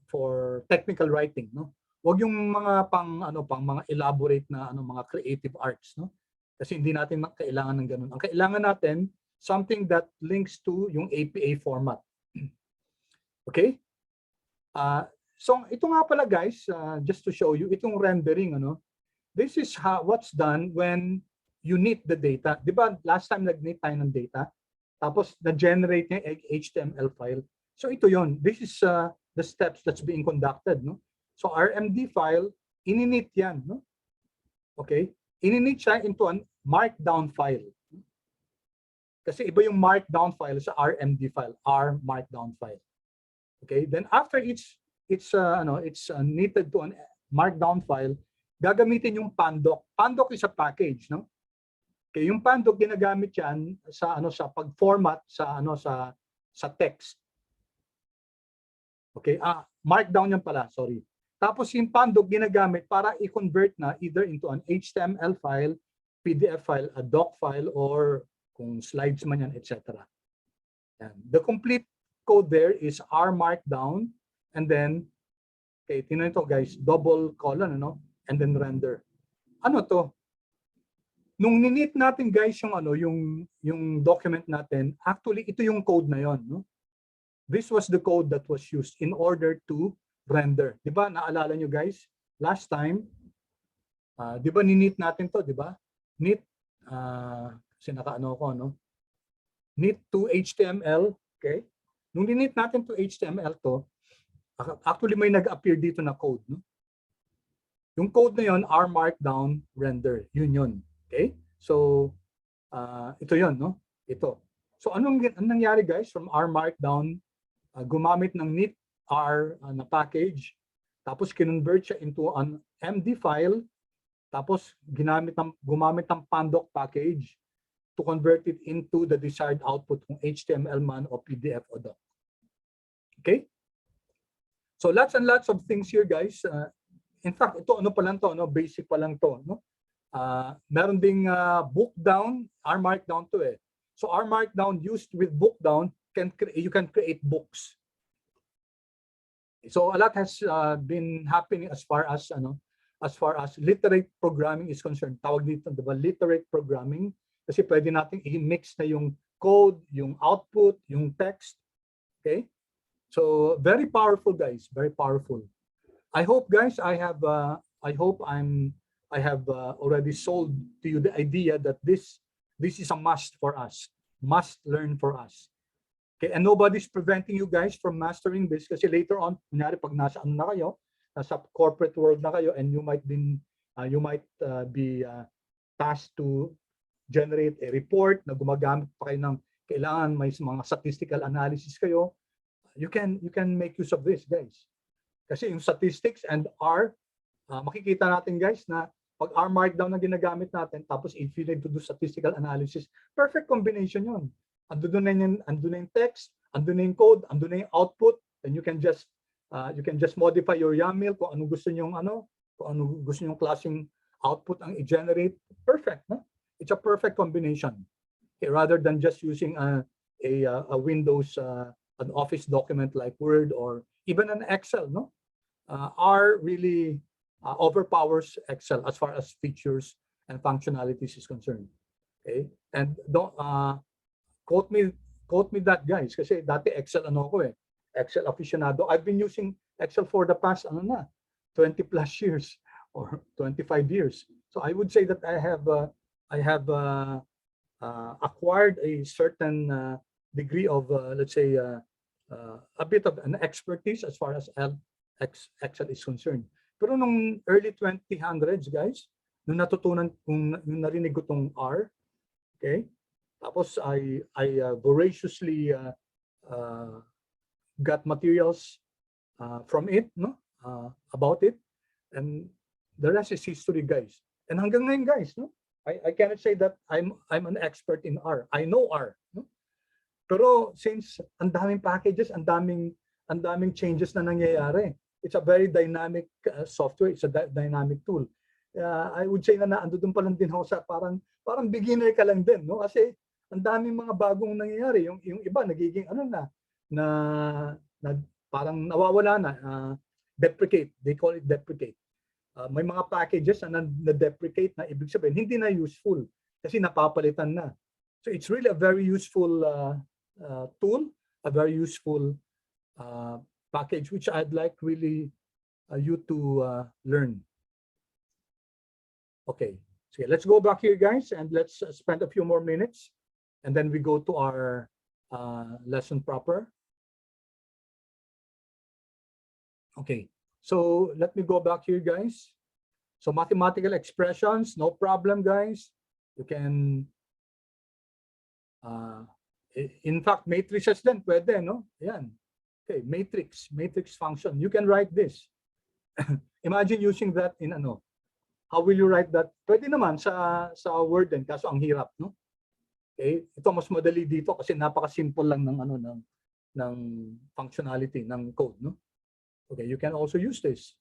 for technical writing, no? Wag yung mga pang mga elaborate na mga creative arts, no? Kasi hindi natin kailangan ng ganun. Ang kailangan natin something that links to yung APA format. Okay? So ito nga pala guys, just to show you, itong rendering, this is what's done when you knit the data. Di ba last time nag-knit tayo ng data, tapos na-generate niya HTML file. So ito yon. This is the steps that's being conducted, no? So RMD file, ininit yan, no? Okay? Ininit siya into an markdown file. Kasi iba yung markdown file sa RMD file, R markdown file. Okay? Then after it's knitted to an markdown file, gagamitin yung pandoc. Pandoc is a package, no? Okay, yung pandoc ginagamit yan sa sa pag-format sa text. Okay, markdown yan pala, sorry. Tapos yung pandoc ginagamit para i-convert na either into an HTML file, PDF file, a doc file, or kung slides man yan, etc. The complete code there is R markdown, and then, okay, tingnan ito guys, double colon, and then render. Ano to? Nung ninit natin guys yung document natin, actually ito yung code na yon, no? This was the code that was used in order to render. 'Di ba? Naalala nyo guys, last time, 'di ba ninit natin to, 'di ba? Knit kasi nakaano ko, no? Knit to HTML, okay? Nung ninit natin to HTML to, actually may nag-appear dito na code, no? Yung code na yon, R markdown render, yun. Okay? So, ito yon, no? Ito. So, anong nangyari guys from R markdown, gumamit ng knit R na package, tapos kinonvert siya into an MD file, tapos gumamit ng pandoc package to convert it into the desired output kung HTML man o PDF o doc. Okay? So, lots and lots of things here guys. In fact, ito pa lang to, basic pa lang to, no? Meron ding book down, R markdown to eh. So R markdown used with book down, you can create books. So a lot has been happening as far as literate programming is concerned. Tawag dito, diba, literate programming, kasi pwede nating i-mix na yung code, yung output, yung text. Okay? So very powerful guys, very powerful. I hope guys, I have already sold to you the idea that this is a must for us, must learn for us. Okay, and nobody's preventing you guys from mastering this, kasi later on, kunyari pag nasa corporate world na kayo, and you might be tasked to generate a report na gumagamit pa kayo ng kailangan may mga statistical analysis kayo. You can make use of this guys. Kasi yung statistics and R, makikita natin guys na pag R markdown na ginagamit natin, tapos if you need to do statistical analysis, perfect combination yun. Andun na yung text, andun na yung code, andun na yung output, and you can just modify your YAML kung anong gusto nyong klaseng output ang i-generate. Perfect, no? It's a perfect combination. Okay, rather than just using a Windows, an Office document like Word or even an Excel, no? R really overpowers Excel as far as features and functionalities is concerned. Okay, and don't quote me that guys, kasi dati Excel Excel aficionado. I've been using Excel for the past 20 plus years or 25 years. So I would say that I have acquired a certain degree of let's say a bit of an expertise as far as Excel is concerned. Pero nung early 2000s, guys, nung narinig ko tong R, okay, tapos I voraciously got materials from it, no, about it, and the rest is history, guys. And hanggang ngayon, guys, no? I cannot say that I'm an expert in R. I know R, no? Pero since ang daming packages, ang daming changes na nangyayari, it's a very dynamic software, it's a dynamic tool. I would say na naandun pa lang din ako sa parang beginner ka lang din, no? Kasi ang daming mga bagong nangyayari, yung iba nagiging ano na parang nawawala na, deprecate, they call it deprecate. May mga packages na na-deprecate na ibig sabihin hindi na useful kasi napapalitan na. So it's really a very useful tool, a very useful package which I'd like really you to learn. Okay, so let's go back here, guys, and let's spend a few more minutes, and then we go to our lesson proper. Okay, so let me go back here, guys. So mathematical expressions, no problem, guys. You can, in fact, matrices din pwede, no? Ayan. Okay, matrix function. You can write this. Imagine using that in ano. How will you write that? Pwede naman sa Word din, kaso ang hirap, no? Okay, ito mas madali dito kasi napaka-simple lang ng ano ng functionality ng code, no? Okay, you can also use this.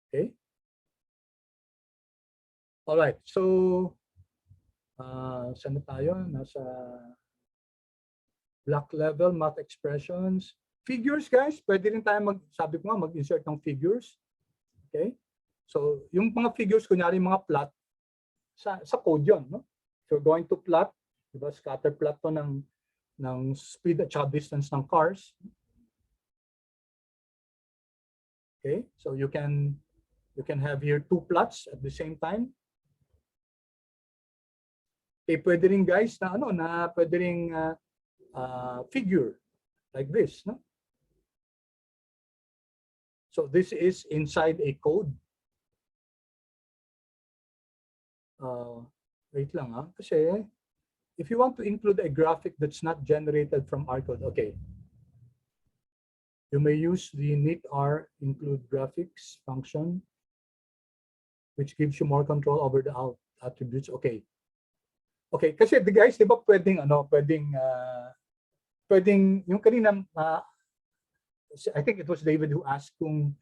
Okay. All right. So saan na tayo? Nasa block level, math expressions. Figures, guys, pwede rin tayo sabi ko nga, mag-insert ng figures. Okay? So, yung mga figures, kunyari mga plot, sa code yun, no? If you're going to plot, diba, scatter plot to ng speed at distance ng cars. Okay, so you can have here two plots at the same time. Okay, pwede rin, guys, na ano, na pwede rin figure like this, no? So this is inside a code. Wait lang, ha? Kasi if you want to include a graphic that's not generated from R code, okay. You may use the initR include graphics function, which gives you more control over the attributes. Okay. Okay, kasi the guys, di ba pwedeng yung kanina, I think it was David who asked kung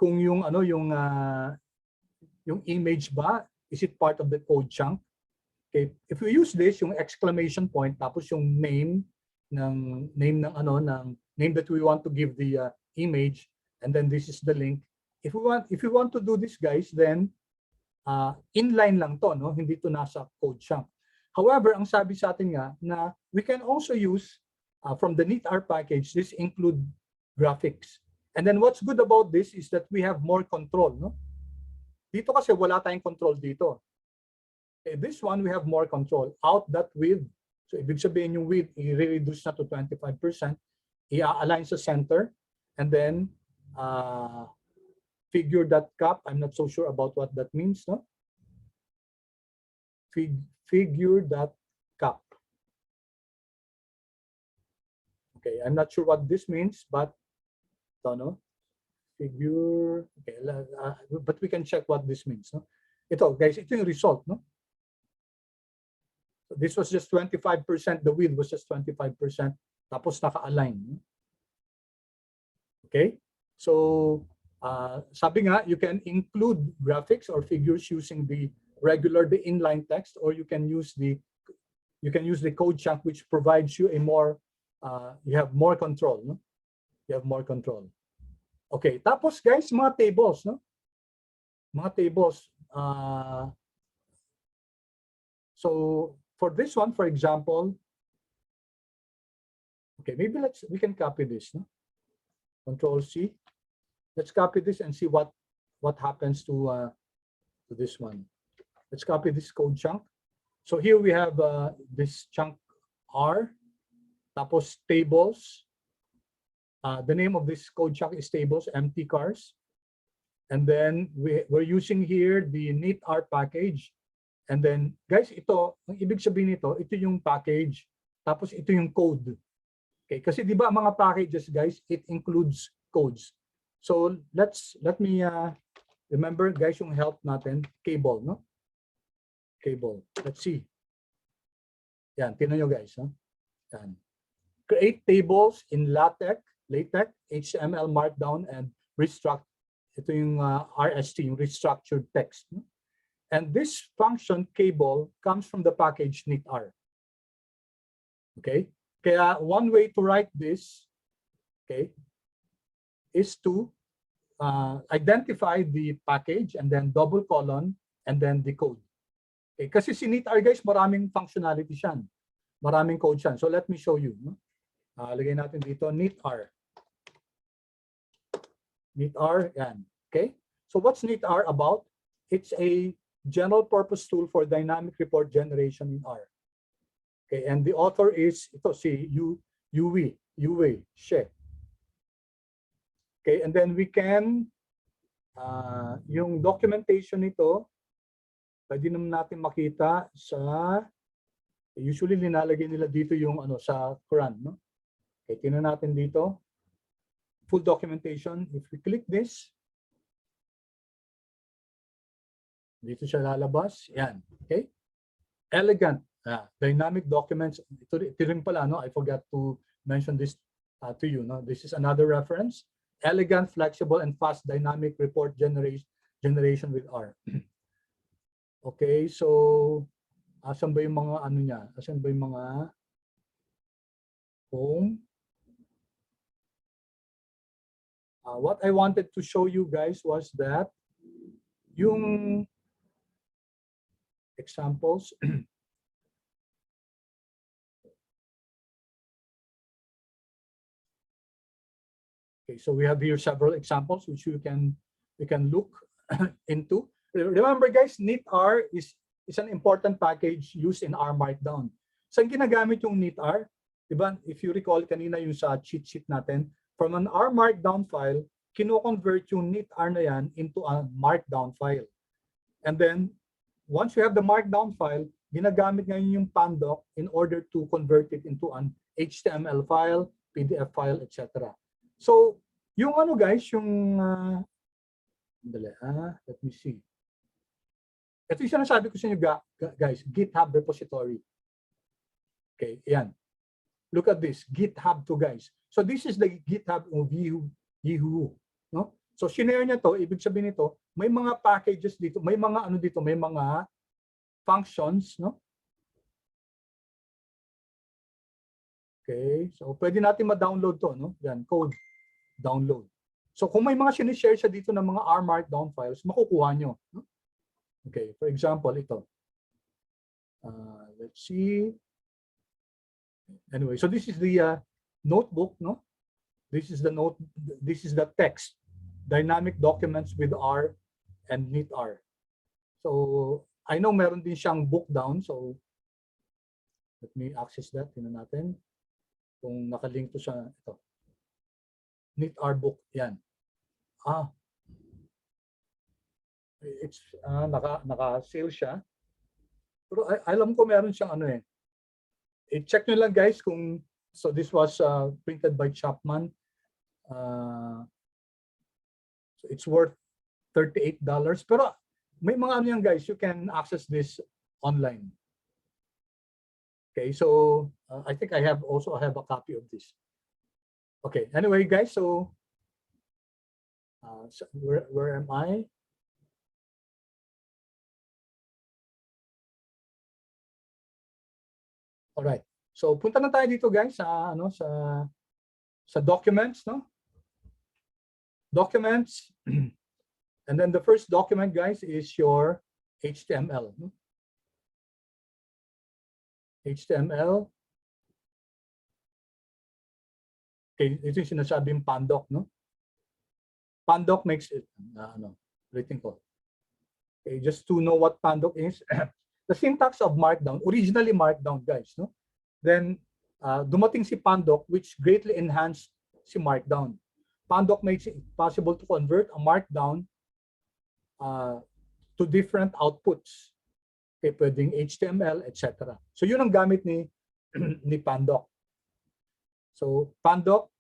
yung ano yung image ba, is it part of the code chunk? Okay, if we use this, yung exclamation point tapos yung name that we want to give the image, and then this is the link. If we want to do this, guys, then inline lang to, no? Hindi to nasa code chunk. However, ang sabi sa atin nga na we can also use from the initR package, this include graphics. And then what's good about this is that we have more control, no? Dito kasi wala tayong control dito. Okay, this one we have more control. Out that width. So ibig sabihin yung width i-reduce na to 25%, i-align sa center, and then figure that cap. I'm not so sure about what that means, no? Figure that cap. Okay, I'm not sure what this means, but don't know. Figure. Okay, but we can check what this means, no? Ito, guys, ito yung result, no? So this was just 25%. The width was just 25%. Tapos naka-align. Okay, so sabi nga, you can include graphics or figures using the inline text, or you can use the code chunk, which provides you a more you have more control, no? You have more control. Okay, tapos guys, mga tables, no? Mga tables. So for this one, for example, okay, maybe we can copy this, no? Control C. Let's copy this and see what happens to this one. Let's copy this code chunk. So here we have this chunk R, tapos tables. The name of this code chunk is tables, empty cars. And then we're using here the initR package. And then, guys, ito, ang ibig sabihin nito, ito yung package. Tapos ito yung code. Okay, kasi di ba mga packages, guys, it includes codes. So let me Remember guys yung help natin, cable, no? Cable. Let's see. Yan, tingnan nyo guys. No? Yan. Create tables in Latex, HTML, Markdown, and restruct. Ito yung RST, yung restructured text. No? And this function cable comes from the package knitr. Okay? Kaya one way to write this, okay, is to identify the package and then double colon and then the code. Okay, kasi si knitr guys, maraming functionality siyan. Maraming code siyan. So let me show you. No? Lagay natin dito, knitr. Knitr, yan. Okay? So what's knitr about? It's a general purpose tool for dynamic report generation in R. Okay, and the author is, ito si Yue, She. Okay, and then we can, yung documentation nito, pwede naman natin makita sa, usually linalagay nila dito yung ano sa Quran, no? Okay, tingnan natin dito. Full documentation. If we click this, dito siya lalabas. Yan. Okay? Elegant. Dynamic documents. Ito rin pala, no? I forgot to mention this to you. No? This is another reference. Elegant, flexible, and fast dynamic report generation with R. Okay, so asan ba yung mga ano niya? Asan ba yung mga home? What I wanted to show you guys was that yung examples. Okay, so we have here several examples which you can look into. Remember guys, knitr is an important package used in R Markdown. Saan ginagamit yung knitr? Diba? If you recall kanina yung sa cheat sheet natin, from an R Markdown file, kino-convert yung knitr na yan into a Markdown file. And then, once you have the Markdown file, ginagamit ngayon yung pandoc in order to convert it into an HTML file, PDF file, etc. So, yung ano guys, yung, let me see. Ito yung sinasabi ko sa inyo guys, GitHub repository. Okay, yan. Look at this, GitHub to guys. So this is the GitHub of Yahoo. No? So shinare niya to, ibig sabihin nito, may mga packages dito, may mga ano dito, may mga functions, no? Okay, so pwede natin ma-download to, no? Yan, code, download. So kung may mga sinishare siya dito ng mga R Markdown files, makukuha nyo. No? Okay, for example, ito. Let's see. Anyway, so this is the notebook, no? This is the text, dynamic documents with R and knitr. So I know meron din siyang book down, so let me access that. Tingnan natin kung nakalink to sa ito. knitr book, yan. It's naka-sale siya. Pero alam ko meron siyang ano eh. I-check nyo lang guys kung, so this was printed by Chapman. So it's worth $38. Pero may mga ano yan guys, you can access this online. Okay, so I think I have a copy of this. Okay, anyway guys, so where am I? All right. So punta na tayo dito guys sa ano sa documents, no? Documents. And then the first document guys is your HTML, no? HTML. Okay, ito yung sinasabing pandoc, no? Pandoc makes it written code. Okay, just to know what pandoc is. The syntax of Markdown, originally Markdown guys, no? Then dumating si Pandoc which greatly enhanced si Markdown. Pandoc makes it possible to convert a Markdown to different outputs. Okay, pwedeng HTML, etc. So yun ang gamit ni Pandoc. So Pandoc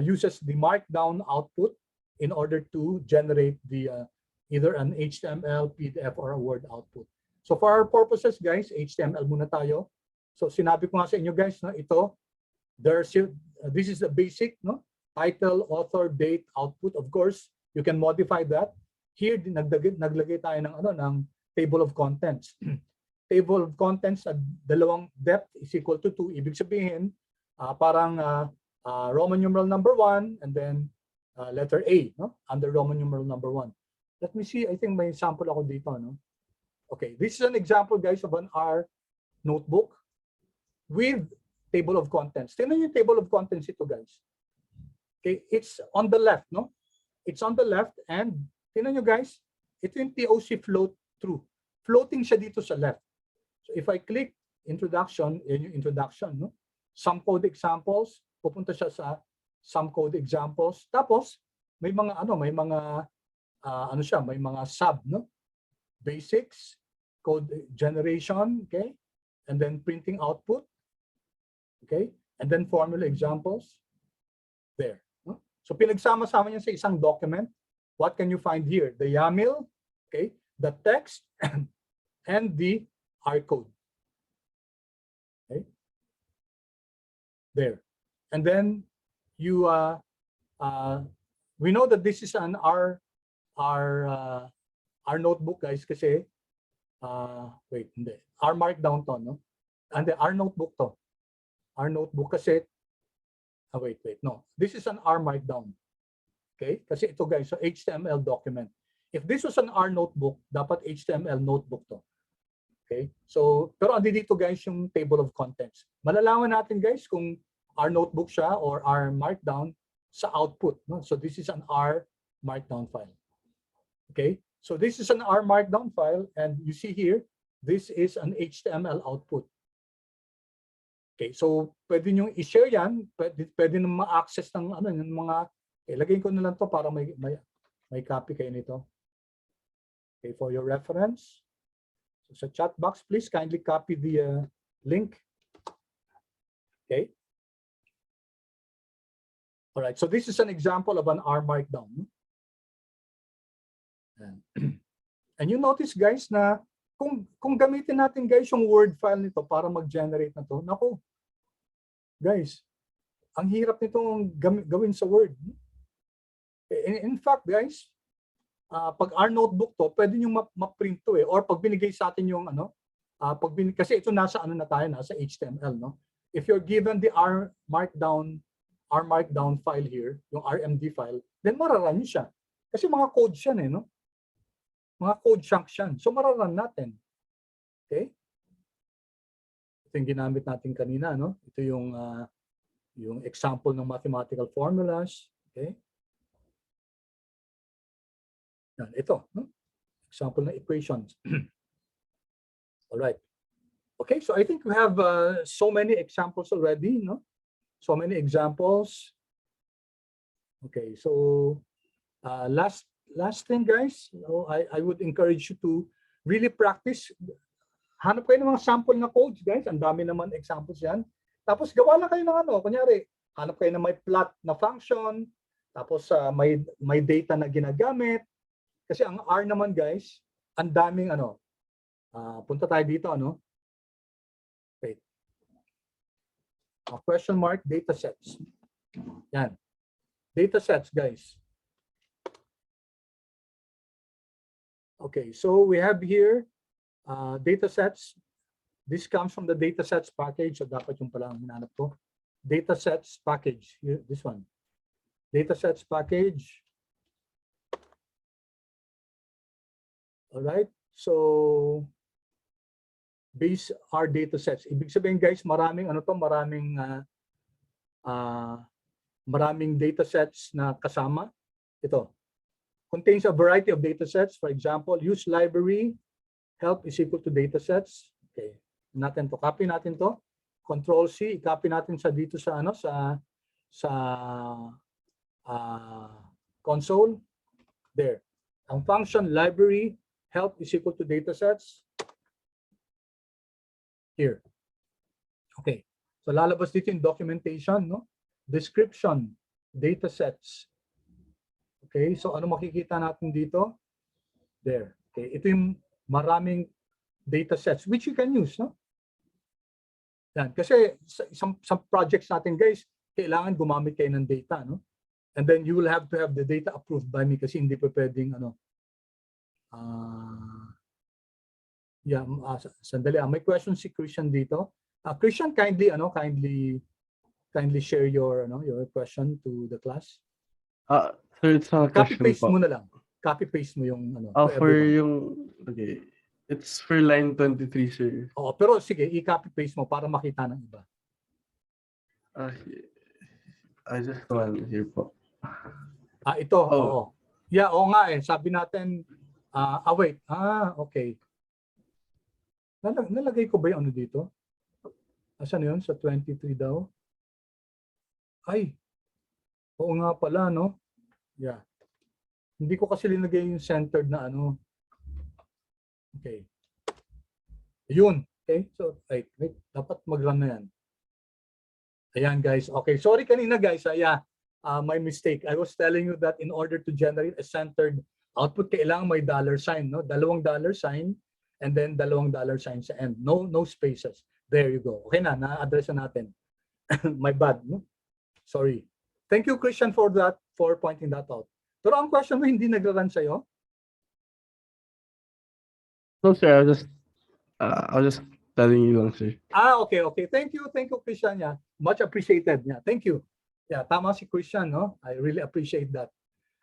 uses the Markdown output in order to generate the either an HTML, PDF, or a Word output. So for our purposes, guys, HTML muna tayo. So sinabi ko nga sa inyo, guys, no, ito, this is the basic, no? Title, author, date, output. Of course, you can modify that. Here, naglagay tayo ng, ng table of contents. Table of contents at dalawang depth is equal to 2. Ibig sabihin, parang Roman numeral number 1 and then letter A, no? Under Roman numeral number 1. Let me see, I think may sample ako dito, no? Okay, this is an example, guys, of an R notebook with table of contents. Tingnan yung table of contents ito, guys. Okay, it's on the left, no? It's on the left, and tingnan nyo, guys, ito yung TOC float through. Floating siya dito sa left. So if I click introduction, yun yung introduction, no? Some code examples, pupunta siya sa some code examples. Tapos may mga may mga may mga sub, no? Basics, code generation, okay? And then printing output, okay? And then formula examples there, no? So pinagsama-sama niya sa isang document. What can you find here? The YAML, okay? The text and the R code. Okay? There. And then you we know that this is an R notebook, guys, kasi wait, hindi. R markdown to, no? And the R notebook to. R notebook kasi wait, no. This is an R markdown. Okay? Kasi ito, guys, so HTML document. If this was an R notebook, dapat HTML notebook to. Okay? So, pero andi dito, guys, yung table of contents. Malalaman natin, guys, kung R notebook siya or R markdown sa output, no? So this is an R markdown file. Okay? So this is an R markdown file, and you see here, this is an HTML output. Okay, so pwede nyo i-share yan, pwede nyo ma-access ng ng mga, ilagay ko na lang to para may copy kayo nito. Okay, for your reference. So sa chat box, please kindly copy the link. Okay. All right, so this is an example of an R markdown. And you notice, guys, na kung gamitin natin, guys, yung Word file nito para mag-generate na to, naku, guys, ang hirap nitong gawin sa Word. In fact, guys, pag R notebook to, pwede nyo ma-print to or pag binigay sa atin yung kasi ito nasa na tayo, nasa HTML, no? If you're given the R markdown file here, yung RMD file, then mararan nyo siya. Kasi mga code yan, no? Mga code chunks yan. So mararan natin. Okay? Ito yung ginamit natin kanina, no? Ito yung example ng mathematical formulas. Okay? Yan, ito, no? Example ng equations. All right. Okay, so I think we have so many examples already, no? So many examples. Okay, so last thing, guys, I would encourage you to really practice. Hanap kayo ng mga sample na codes, guys. Ang dami naman examples yan. Tapos gawa lang kayo ng kunyari, hanap kayo ng may plot na function, tapos may data na ginagamit. Kasi ang R naman, guys, ang daming punta tayo dito, wait. Question mark, data sets. Yan. Data sets, guys. Okay, so we have here data sets. This comes from the data sets package. So dapat yung pala ang hinanap ko. Data sets package. Here, this one. Data sets package. All right. So base R data sets. Ibig sabihin, guys, maraming maraming data sets na kasama. Ito. Contains a variety of data sets. For example, use library, help is equal to data sets. Okay. Natin to. Copy natin to. Control C, i-copy natin sa dito sa console. There. Ang function library help is equal to data sets. Here. Okay. So lalabas dito yung documentation, no? Description, data sets. Okay, so ano makikita natin dito? There. Okay, ito yung maraming data sets which you can use, no? Yan, kasi some projects natin, guys, kailangan gumamit kayo ng data, no? And then you will have to have the data approved by me kasi hindi pa pwedeng ano. Sandali. May question si Christian dito. Christian, kindly share your your question to the class. So it's not a Copy question paste po. mo na lang. Copy paste mo yung to For everyone. yung, okay. It's for line 23, sir. Oo, pero sige, i-copy paste mo para makita ng iba. I just want here po. Ito, oo. Yeah, oo nga eh. Sabi natin, wait. Okay. Nalagay ko ba yung ano dito? Asan yun? Sa 23 daw? Ay, oo nga pala, no? Yeah. Hindi ko kasi linagay yung centered na ano. Okay. Yun. Okay. So, wait. Dapat mag-run na yan. Ayan, guys. Okay. Sorry kanina, guys. My mistake. I was telling you that in order to generate a centered output, kailangan may dollar sign, no? $2 sign and then $2 sign sa end. No spaces. There you go. Okay na. Na-address na natin. My bad, no? Sorry. Thank you, Christian, for pointing that out. Pero ang question mo, hindi nag-run sa'yo? No, sir. I was just telling you lang, sir. Okay. Thank you, Christian. Yeah, much appreciated. Yeah, thank you. Yeah, tama si Christian, no? I really appreciate that.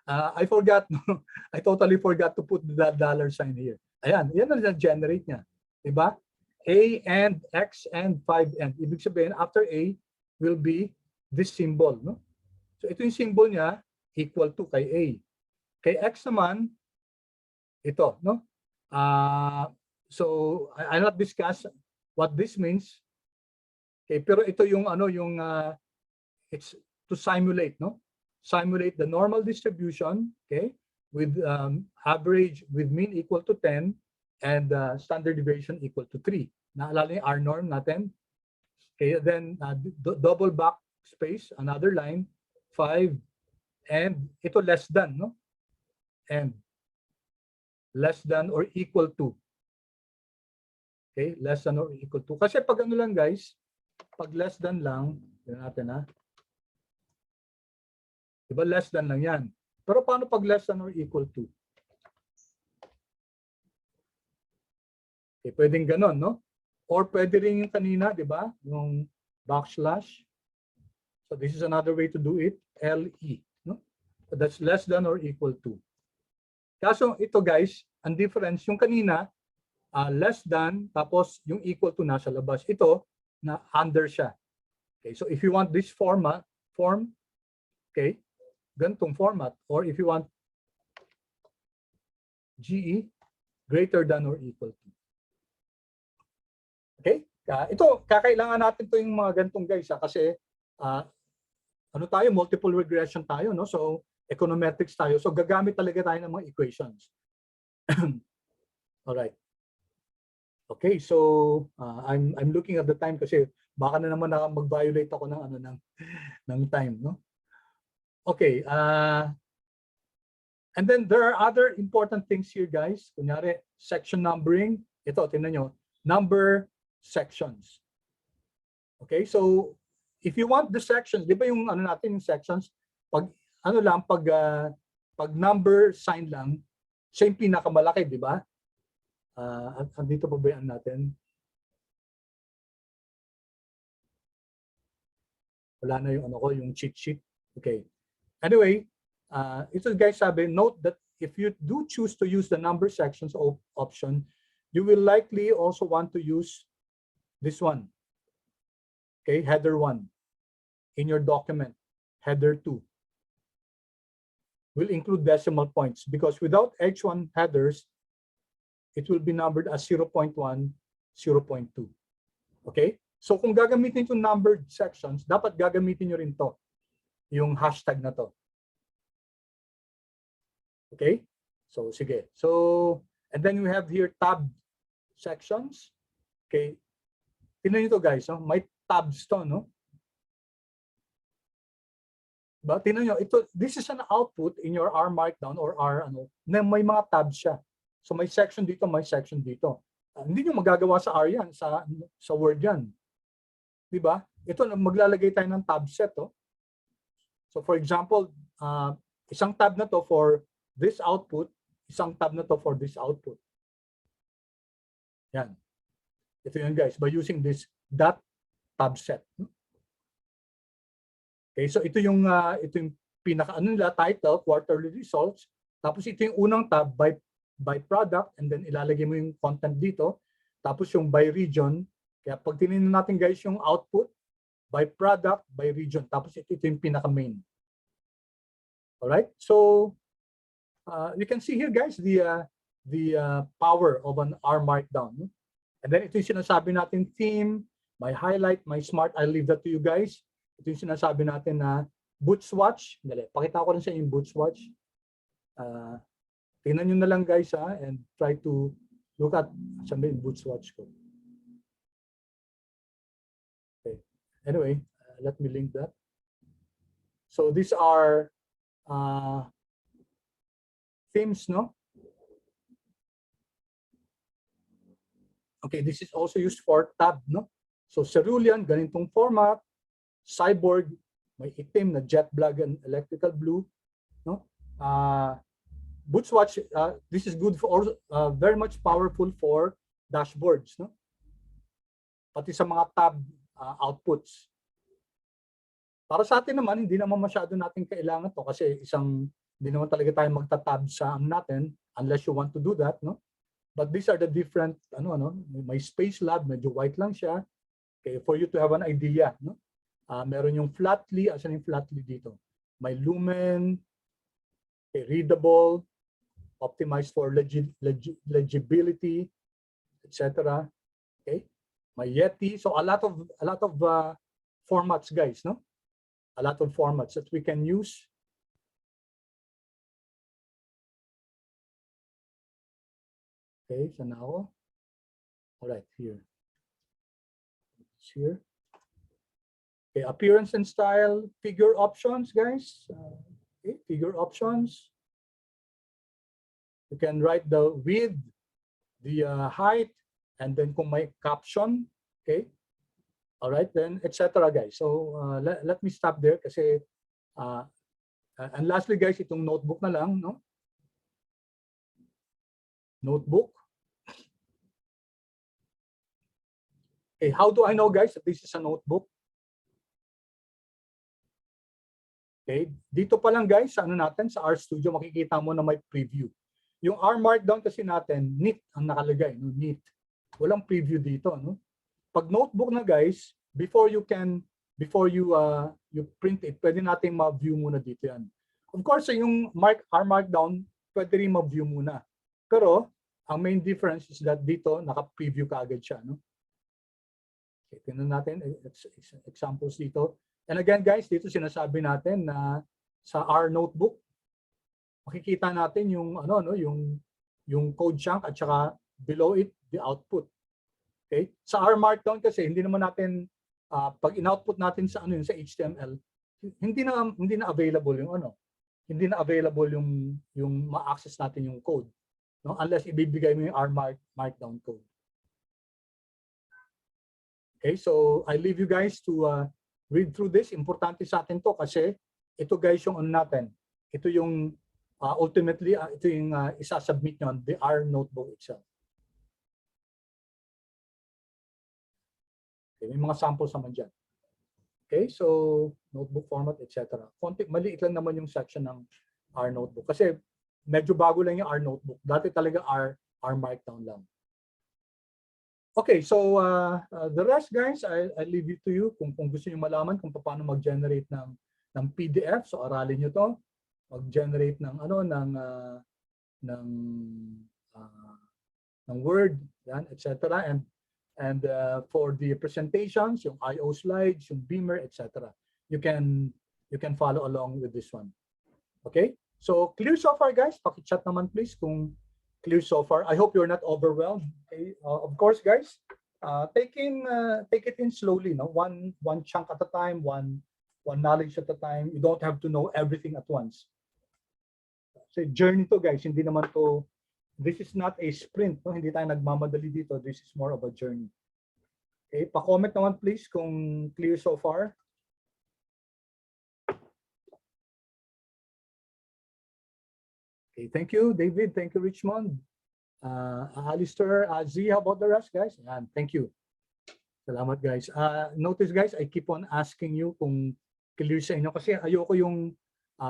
I forgot, no? I totally forgot to put that dollar sign here. Ayan, yan ang generate niya. Diba? A and X and 5 and. Ibig sabihin, after A will be this symbol, no? So ito yung symbol niya, equal to kay A. Kay X naman, ito, no? So I'll not discuss what this means. Okay, pero ito yung it's to simulate, no? Simulate the normal distribution, okay? With average with mean equal to 10 and standard deviation equal to 3. Naalala yung R norm natin? Okay, then double backspace, another line, 5 and ito less than, no? And less than or equal to. Okay, less than or equal to. Kasi pag ano lang, guys, pag less than lang, yun natin ha. Diba less than lang yan. Pero paano pag less than or equal to? Okay, pwedeng ganon, no? Or pwede rin yung kanina, di ba? Yung backslash. So this is another way to do it. LE, no? So that's less than or equal to. Kaso ito, guys, ang difference, yung kanina, less than, tapos yung equal to nasa labas. Ito, na under siya. Okay, so if you want this form, okay, ganitong format, or if you want GE, greater than or equal to. Okay, ito, kakailangan natin to yung mga ganitong, guys, kasi ano tayo, multiple regression tayo, no? So, econometrics tayo. So, gagamit talaga tayo ng mga equations. All right. Okay, so I'm looking at the time kasi baka na naman mag-violate ako ng ng time, no? Okay, and then there are other important things here, guys. Kunyari, section numbering. Ito, tingnan nyo, number sections. Okay, so if you want the sections, di ba yung ano natin yung sections, pag number sign lang, siya yung pinakamalaki, di ba? Andito pa ba yan natin? Wala na yung yung cheat sheet. Okay. Anyway, ito, guys, sabi, note that if you do choose to use the number sections option, you will likely also want to use this one. Okay, header 1 in your document. Header 2 will include decimal points because without H1 headers, it will be numbered as 0.1, 0.2. Okay? So kung gagamitin itong numbered sections, dapat gagamitin nyo rin to, yung hashtag na to. Okay? So sige. So, and then we have here tab sections. Okay? Tingnan nyo to, guys. No? May tabs to, no? But tingnan nyo, this is an output in your R Markdown or R na may mga tabs siya. So may section dito, may section dito. Hindi nyo magagawa sa R yan, sa Word yan. Di ba? Ito, maglalagay tayo ng tab set. Oh. So for example, isang tab na to for this output, isang tab na to for this output. Yan. Ito yan guys, by using this dot tab set. Okay, so ito yung pinaka nila title, quarterly results. Tapos ito yung unang tab by product, and then ilalagay mo yung content dito. Tapos yung by region. Kaya pag tinignan natin guys yung output by product, by region. Tapos ito yung pinaka main. Alright? So you can see here guys the power of an R Markdown. And then ito yung sinasabi natin theme, my highlight, my smart. I'll leave that to you guys. Ito yung sinasabi natin na boot swatch. Dali, pakita ko rin sa inyo yung boot swatch. Tingnan nyo na lang guys and try to look at saan yung boot swatch ko. Okay. Anyway, let me link that. So these are themes, no? Okay, this is also used for tab, no? So cerulean, ganitong format. Cyborg, may itim na jet black and electrical blue, no? Boot swatch, this is good for very much powerful for dashboards, no? Pati sa mga tab outputs. Para sa atin naman, hindi naman masyado natin kailangan to kasi hindi naman talaga tayo magta-tab sa natin unless you want to do that, no? But these are the different may space lab, medyo white lang siya. Okay, for you to have an idea, no? Meron yung flatly, asan yung flatly dito? May lumen, okay, readable, optimized for legibility, etc. Okay, may Yeti. So a lot of formats, guys, no? A lot of formats that we can use. Okay, so now, all right, here. It's here. Okay, appearance and style, figure options, guys. Okay, figure options. You can write the width, the height, and then kung may caption, okay. All right, then etc. guys. So let me stop there kasi and lastly, guys, itong notebook na lang, no? Notebook. Okay, how do I know, guys, that this is a notebook? Okay, dito pa lang guys, sa natin sa RStudio makikita mo na may preview. Yung R Markdown kasi natin, neat ang nakalagay, no? Neat. Walang preview dito, no? Pag notebook na guys, before you print it, pwede nating ma-view muna dito yan. Of course, yung R Markdown, pwede rin ma-view muna. Pero ang main difference is that dito naka-preview kaagad siya, no? Okay, tingnan natin examples dito. And again guys, dito sinasabi natin na sa R Notebook makikita natin yung yung code chunk at saka below it the output. Okay? Sa R Markdown kasi hindi naman natin pag in-output natin sa sa HTML, hindi na available yung hindi na available yung ma-access natin yung code, no? Unless ibibigay mo yung R Markdown code. Okay, so I leave you guys to read through this. Importante sa atin to kasi ito guys yung natin. Ito yung ultimately ito yung isa-submit nyo on the R Notebook itself. Okay, may mga samples naman dyan. Okay, so notebook format, etc. Konti, maliit lang naman yung section ng R Notebook kasi medyo bago lang yung R Notebook. Dati talaga R Markdown lang. Okay, so the rest guys, I leave it to you kung gusto niyo malaman kung paano mag-generate ng PDF. So aralin niyo to, mag-generate ng ng Word, yan, etc. And for the presentations, yung IO slides, yung Beamer, etc. You can follow along with this one. Okay? So clear so far guys? Paki-chat naman please kung clear so far. I hope you're not overwhelmed. Okay? Of course, guys, take it in slowly, no? One chunk at a time, one one knowledge at a time. You don't have to know everything at once. So journey to guys, hindi naman to, this is not a sprint, no? Hindi tayo nagmamadali dito. This is more of a journey. Okay, pa-comment naman please kung clear so far. Okay, thank you, David. Thank you, Richmond. Alistair, Z, how about the rest, guys? And thank you. Salamat, guys. Notice, guys, I keep on asking you kung clear sa inyo kasi ayoko yung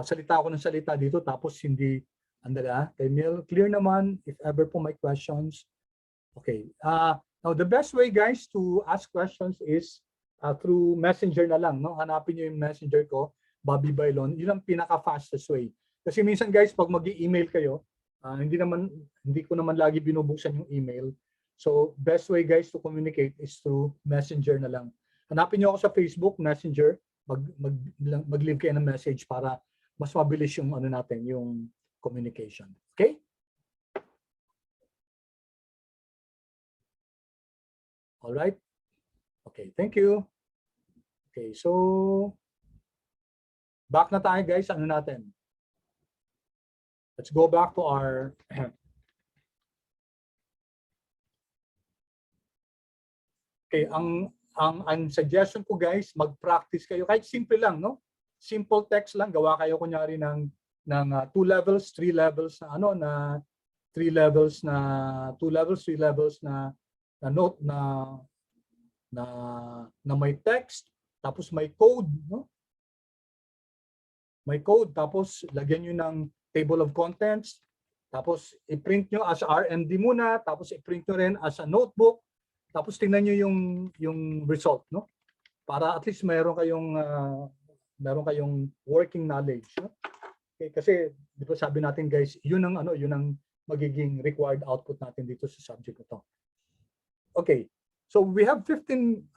salita ako ng salita dito tapos hindi, andala. Emil, clear naman if ever po may questions. Okay. Now, the best way, guys, to ask questions is through messenger na lang. No? Hanapin nyo yung messenger ko, Bobby Bailon. Yun ang pinaka-fastest way. Kasi minsan, guys, pag mag-i-email kayo, hindi ko naman lagi binubuksan yung email. So, best way, guys, to communicate is through messenger na lang. Hanapin nyo ako sa Facebook, messenger, mag-leave kayo ng message para mas mabilis yung ano natin, yung communication. Okay? All right. Okay, thank you. Okay, so back na tayo, guys. Ano natin? Let's go back to our okay, ang suggestion ko, guys, mag-practice kayo kahit simple lang, no? Simple text lang, gawa kayo kunyari ng 2 levels, 3 levels na ano na 3 levels na 2 levels, 3 levels na note na may text, tapos may code, no? May code, tapos lagyan nyo ng table of contents, tapos i-print nyo as RMD muna, tapos i-print nyo rin as a notebook, tapos tingnan nyo yung result, no? Para at least meron kayong working knowledge, no? Okay, kasi di ba sabi natin, guys, yun ang magiging required output natin dito sa subject ito. Okay. So we have 15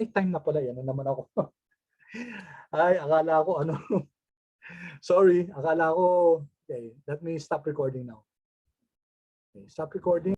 time na pala yan na naman ako. Ay, akala ko ano. Sorry, akala ko okay, let me stop recording now. Okay, stop recording.